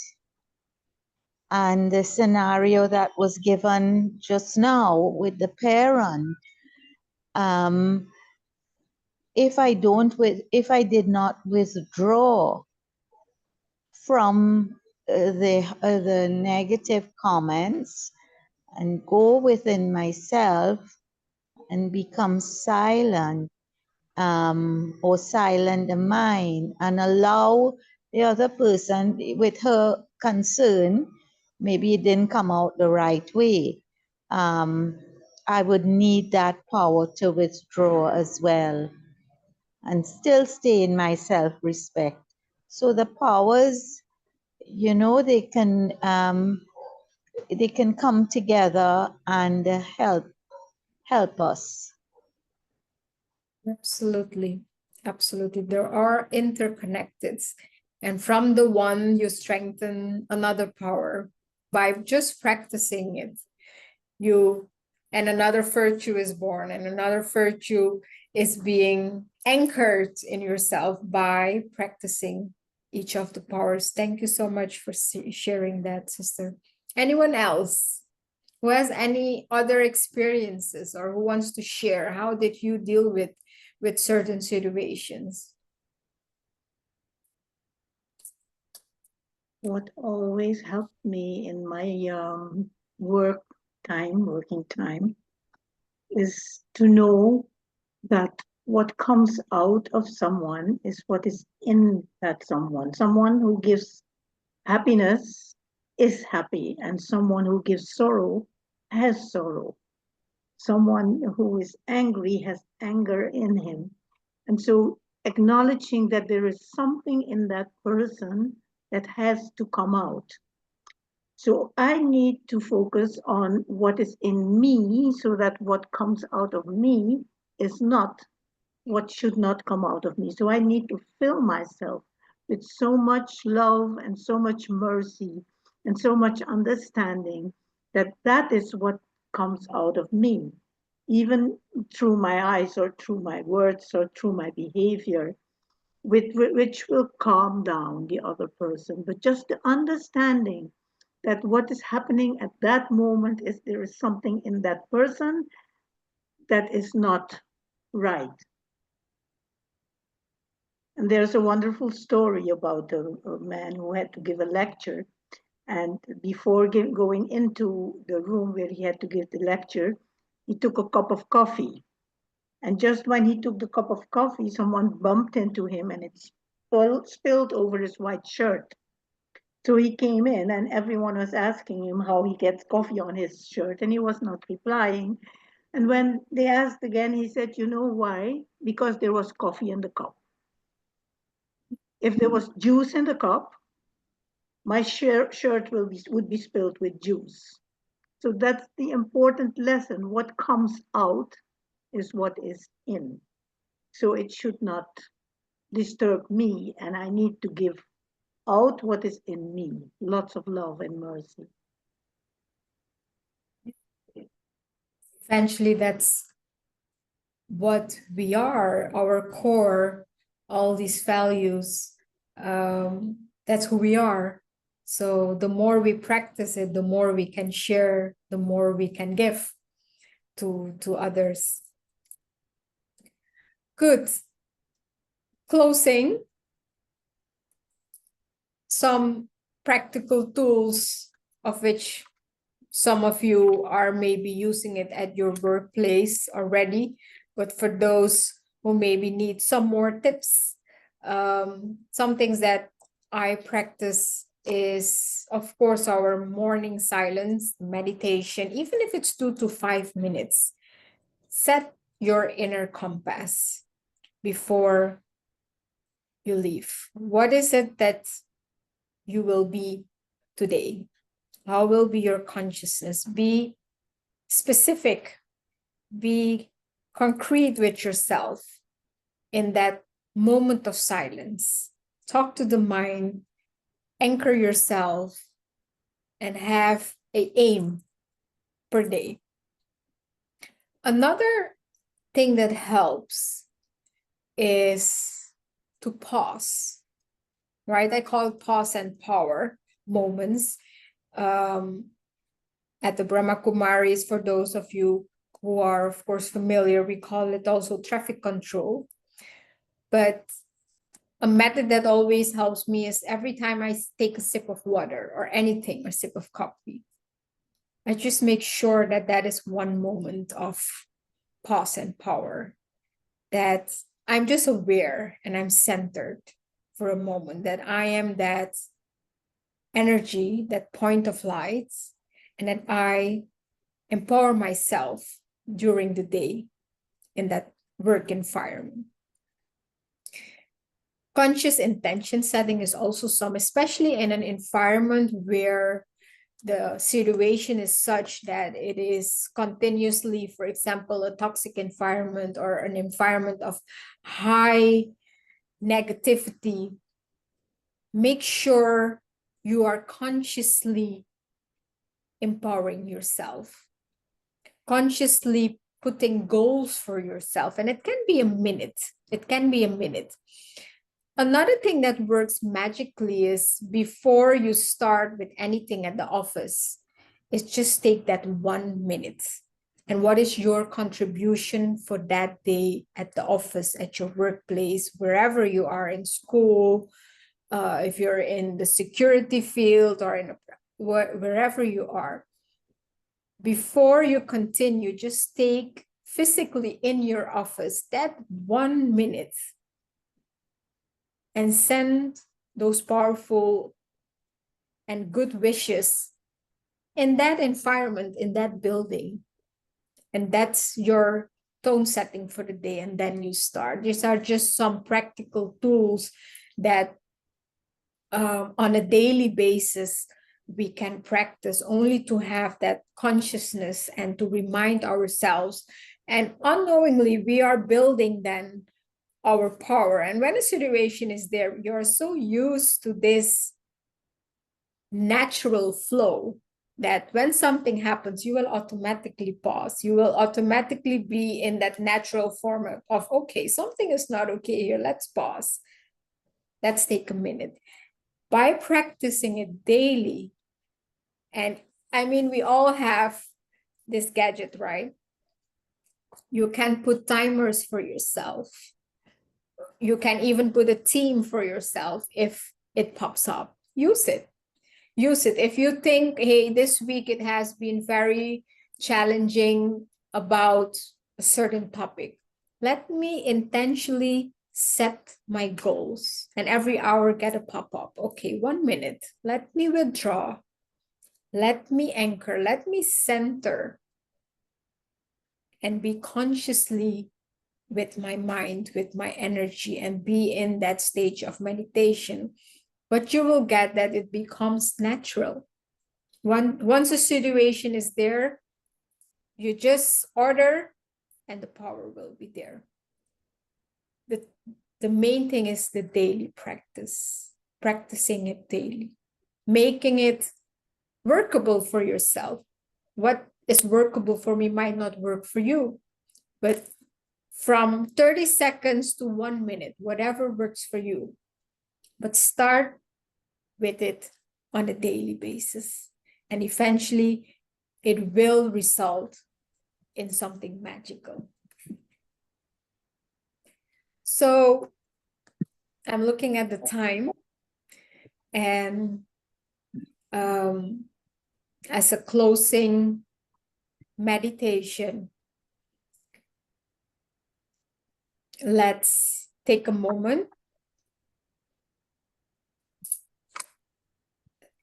D: And the scenario that was given just now with the parent, if I did not withdraw from the negative comments and go within myself and become silent, or silent the mind, and allow the other person with her concern, maybe it didn't come out the right way, I would need that power to withdraw as well and still stay in my self-respect. So the powers, they can come together and help us.
F: Absolutely. Absolutely. There are interconnected. And from the one, you strengthen another power by just practicing it. And another virtue is born, and another virtue is being anchored in yourself by practicing each of the powers. Thank you so much for sharing that, sister. Anyone else who has any other experiences or who wants to share? How did you deal with certain situations?
E: What always helped me in my working time, is to know that what comes out of someone is what is in that someone. Someone who gives happiness is happy, and someone who gives sorrow has sorrow. Someone who is angry has anger in him. And so acknowledging that there is something in that person that has to come out. So I need to focus on what is in me so that what comes out of me is not what should not come out of me. So I need to fill myself with so much love and so much mercy and so much understanding that that is what comes out of me, even through my eyes or through my words or through my behavior, which will calm down the other person. But just the understanding that what is happening at that moment is there is something in that person that is not right. And there's a wonderful story about a man who had to give a lecture. And before going into the room where he had to give the lecture, he took a cup of coffee. And just when he took the cup of coffee, someone bumped into him and it spilled over his white shirt. So he came in and everyone was asking him how he gets coffee on his shirt, and he was not replying. And when they asked again, he said, "You know why? Because there was coffee in the cup. If there was juice in the cup, my shirt would be spilled with juice." So that's the important lesson. What comes out is what is in. So it should not disturb me, and I need to give out what is in me. Lots of love and mercy.
F: Eventually, that's what we are, our core, all these values. That's who we are. So the more we practice it, the more we can share, the more we can give to others. Good. Closing. Some practical tools of which some of you are maybe using it at your workplace already, but for those who maybe need some more tips, some things that I practice is, of course, our morning silence, meditation, even if it's 2 to 5 minutes. Set your inner compass before you leave. What is it that you will be today? How will be your consciousness? Be specific, be concrete with yourself in that moment of silence. Talk to the mind, anchor yourself, and have an aim per day. Another thing that helps is to pause, right? I call it pause and power moments. At the Brahma Kumaris, for those of you who are, of course, familiar, we call it also traffic control. But a method that always helps me is every time I take a sip of water or anything, a sip of coffee, I just make sure that that is one moment of pause and power, that I'm just aware and I'm centered for a moment, that I am that energy, that point of light, and that I empower myself during the day in that work environment. Conscious intention setting is also some, especially in an environment where the situation is such that it is continuously, for example, a toxic environment or an environment of high negativity. Make sure you are consciously empowering yourself, consciously putting goals for yourself. And it can be a minute, It can be a minute. Another thing that works magically is before you start with anything at the office, is just take that 1 minute. And what is your contribution for that day at the office, at your workplace, wherever you are, in school, if you're in the security field or wherever you are. Before you continue, just take physically in your office that 1 minute and send those powerful and good wishes in that environment, in that building. And that's your tone setting for the day. And then you start. These are just some practical tools that on a daily basis we can practice, only to have that consciousness and to remind ourselves. And unknowingly, we are building then our power. And when a situation is there, you're so used to this natural flow that when something happens, you will automatically pause. You will automatically be in that natural format of, okay, something is not okay here. Let's pause. Let's take a minute. By practicing it daily, and I mean, we all have this gadget, right? You can put timers for yourself. You can even put a theme for yourself if it pops up. Use it. Use it. If you think, hey, this week it has been very challenging about a certain topic, let me intentionally set my goals, and every hour get a pop-up. Okay, 1 minute. Let me withdraw. Let me anchor. Let me center and be consciously with my mind, with my energy, and be in that stage of meditation. But you will get that it becomes natural. Once a situation is there, you just order and the power will be there. The main thing is the daily practice, practicing it daily, making it workable for yourself. What is workable for me might not work for you, but from 30 seconds to 1 minute, whatever works for you, but start with it on a daily basis. And eventually it will result in something magical. So I'm looking at the time, and as a closing meditation, let's take a moment.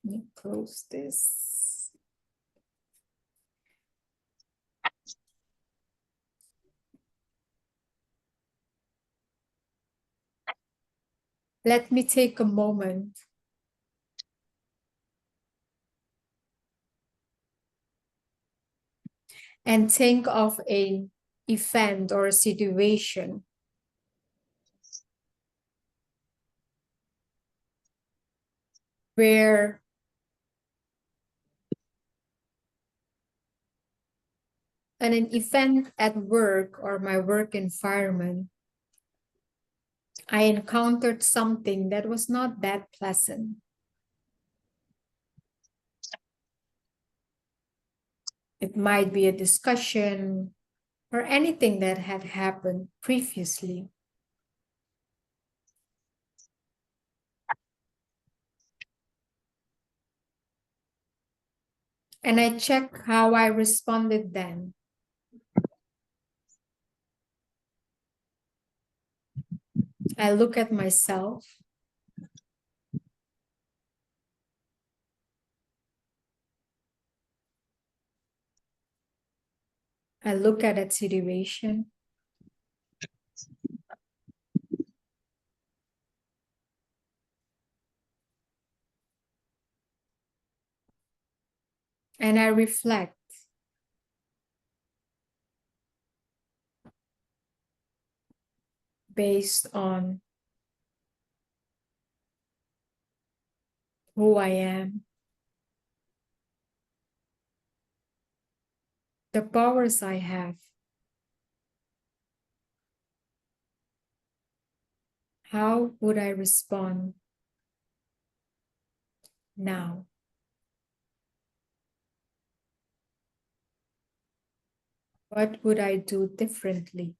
F: Let me close this. Let me take a moment and think of an event or a situation where an event at work or my work environment, I encountered something that was not that pleasant. It might be a discussion or anything that had happened previously. And I check how I responded then. I look at myself. I look at that situation. And I reflect. Based on who I am, the powers I have, How would I respond now? What would I do differently?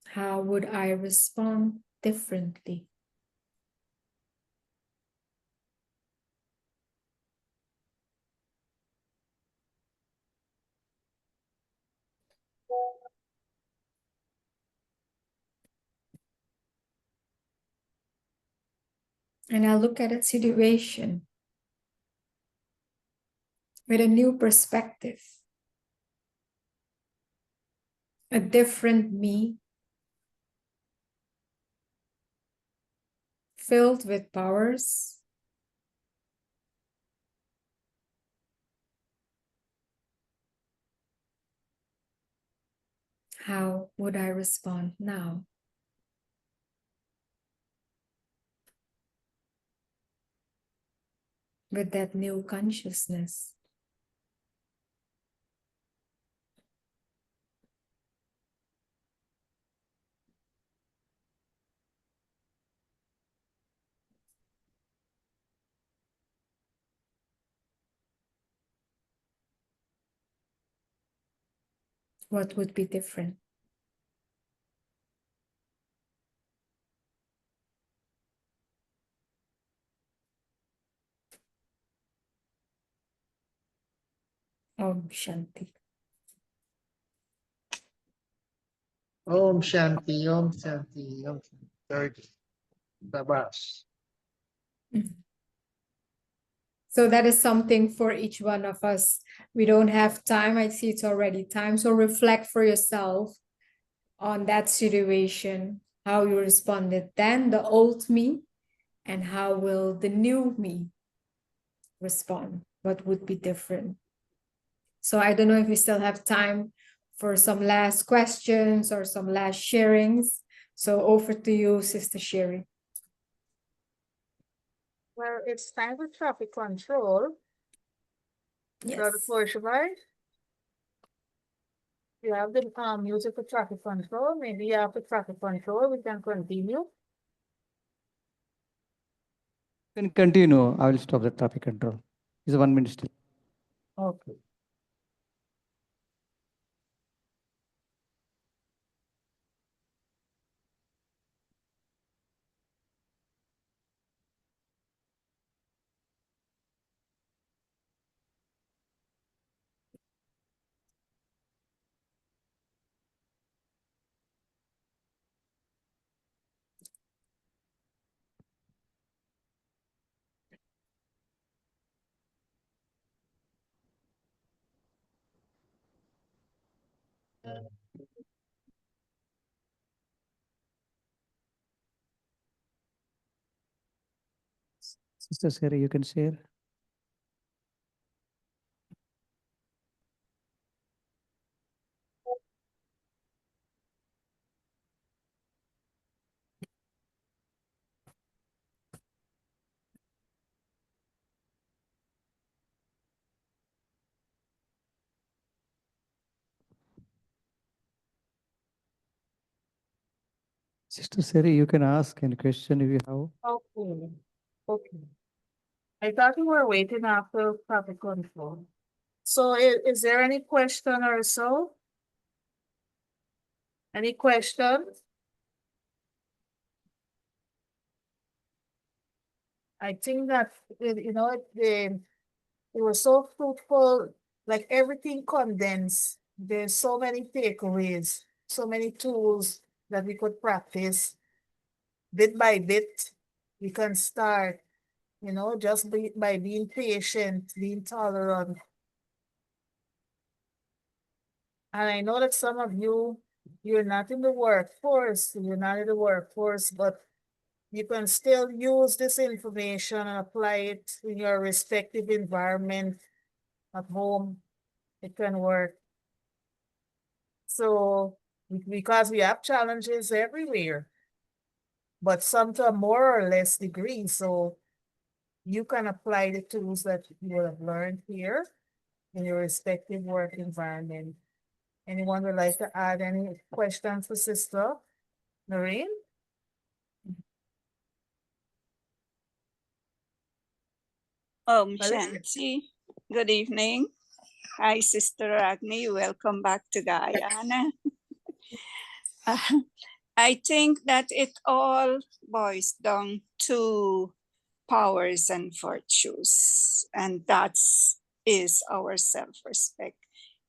F: How would I respond differently? And I look at a situation with a new perspective, a different me, filled with powers, how would I respond now? With that new consciousness. What would be different? Om Shanti.
C: Om Shanti, Om Shanti, Om Shanti. Very good. Shabash.
F: So that is something for each one of us. We don't have time. I see it's already time. So reflect for yourself on that situation, how you responded then, the old me, and how will the new me respond? What would be different? So I don't know if we still have time for some last questions or some last sharings. So over to you, Sister Sherry.
B: Well, it's time for traffic control. Brother Forshabai, you have the music for traffic control. Maybe after traffic control, we can continue.
I: Can continue. I will stop the traffic control. It's 1 minute still.
B: Okay.
I: Sister Sarah, you can share. Sister Sarah, you can ask any question if you have.
B: Okay. Okay. I thought we were waiting after traffic control. So is there any question or so? Any questions? I think that, it was so fruitful, like everything condensed. There's so many takeaways, so many tools that we could practice. Bit by bit, we can start, just by being patient, being tolerant. And I know that some of you, you're not in the workforce, but you can still use this information and apply it in your respective environment at home. It can work. So, because we have challenges everywhere, but some to a more or less degree. So you can apply the tools that you have learned here in your respective work environment. Anyone would like to add any questions for Sister Noreen? Melissa?
J: Shanti, good evening. Hi, Sister Agni. Welcome back to Guyana. I think that it all boils down to powers and virtues, and that's is our self-respect.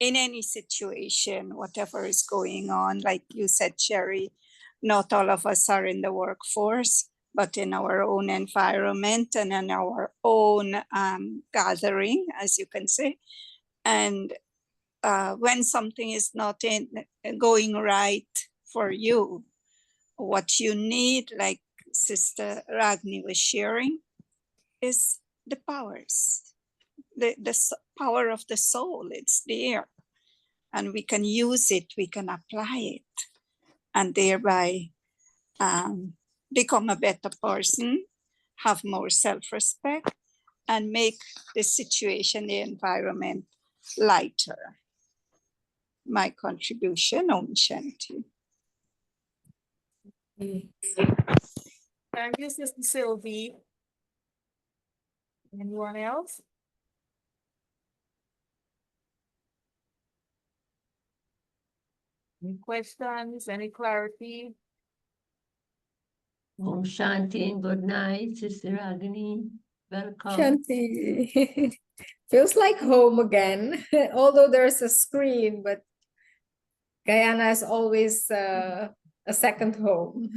J: In any situation, whatever is going on, like you said, Sherry, not all of us are in the workforce, but in our own environment and in our own gathering, as you can say. And when something is not going right for you, what you need, like Sister Ragni was sharing, is the powers, the power of the soul. It's there, and we can use it, we can apply it, and thereby become a better person, have more self-respect, and make the situation, the environment lighter. My contribution, Om Shanti.
B: Thank you, Sister Sylvie. Anyone else? Any questions, any clarity?
G: Om Shanti and good night, Sister Agni. Welcome.
F: Shanti. Feels like home again, although there's a screen, but Guyana is always a second home.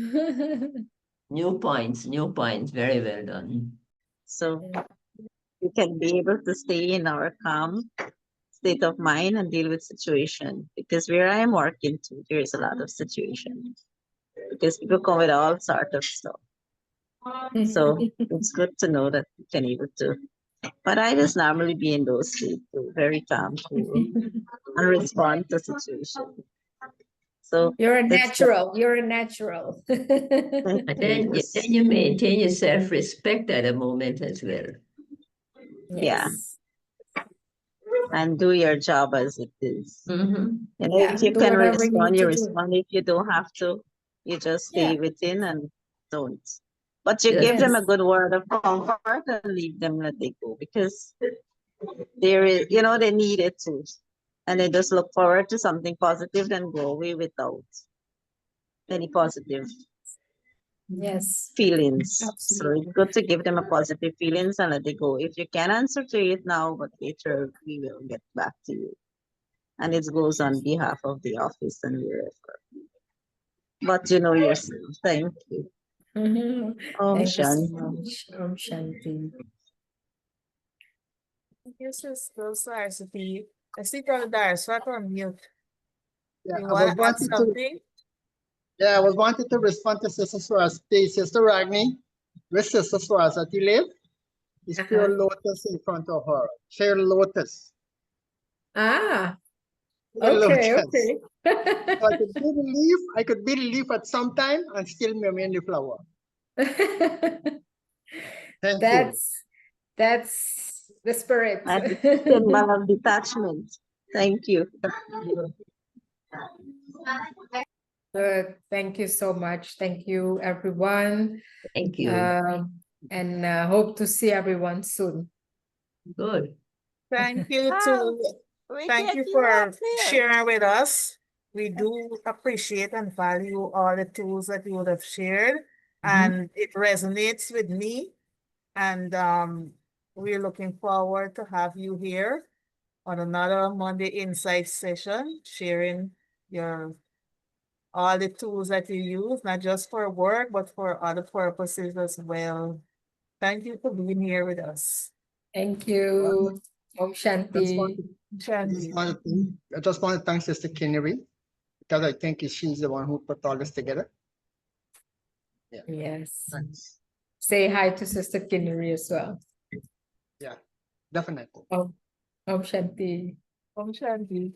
G: New points, very well done.
D: So you can be able to stay in our calm state of mind and deal with situation. Because where I am working to, there is a lot of situation. Because people come with all sort of stuff. So it's good to know that you can able to. But I just normally be in those states, too, very calm, cool, and respond to situation. So
F: You're a
D: that's
F: natural. You're a natural.
G: And then you maintain your self-respect at a moment as well.
D: Yeah.
F: Yes.
D: And do your job as it is.
G: Mhm.
D: You know,
F: Yeah,
D: if you
F: do
D: can
F: whatever you
D: respond,
F: need
D: you
F: to do.
D: respond. If you don't have to, you just stay
F: Yeah.
D: within and don't. But you
G: Yes.
D: give them a
F: Yes.
D: good word of comfort and leave them let they go because there is, you know, they need it too. And they just look forward to something positive and go away without any positive
F: Yes.
D: feelings. So
F: Absolutely.
D: it's good to give them a positive feelings and let it go. If you can answer to it now, but later we will get back to you. And it goes on behalf of the office and wherever. But you know yourself. Thank you. Om
F: Thank you so
D: Shanti.
F: much. Om Shanti.
B: Thank you, Sister Saraswati. I see Brother Darius, so I can mute.
C: Yeah,
B: You
C: I
B: want
C: was
B: to add
C: wanting to,
B: something?
C: yeah, I was wanting to respond to Sister Saraswati, Sister Ragni, where Sister Saraswati live. Is pure lotus in front of her. Pure lotus.
F: Ah,
C: Pure
F: okay,
C: lotus.
F: okay.
C: So I could be the leaf at some time and still remain the flower. Thank you.
F: That's the spirit.
D: And it's symbol of detachment. Thank you.
F: Good. Thank you so much. Thank you, everyone.
G: Thank you.
F: And hope to see everyone soon.
G: Good.
B: Thank you thank you for sharing with us. We do appreciate and value all the tools that you would have shared, and it resonates with me. And we're looking forward to have you here on another Monday Insight session, sharing your all the tools that you use, not just for work, but for other purposes as well. Thank you for being here with us.
F: Thank you. Om Shanti.
B: Shanti.
C: I just want to thank Sister Kinnery because I think she's the one who put all this together.
F: Yes.
C: Thanks.
F: Say hi to Sister Kinnery as well.
C: Yeah, definitely.
F: Om Shanti.
B: Om Shanti.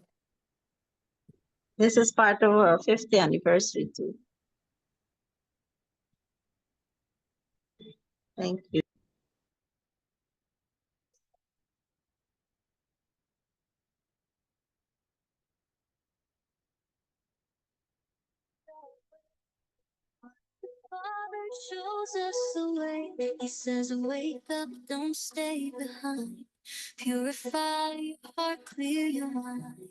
D: This is part of our 50th anniversary too. Thank you.
A: shows us the way. He says, wake up, don't stay behind. Purify your heart, clear your mind.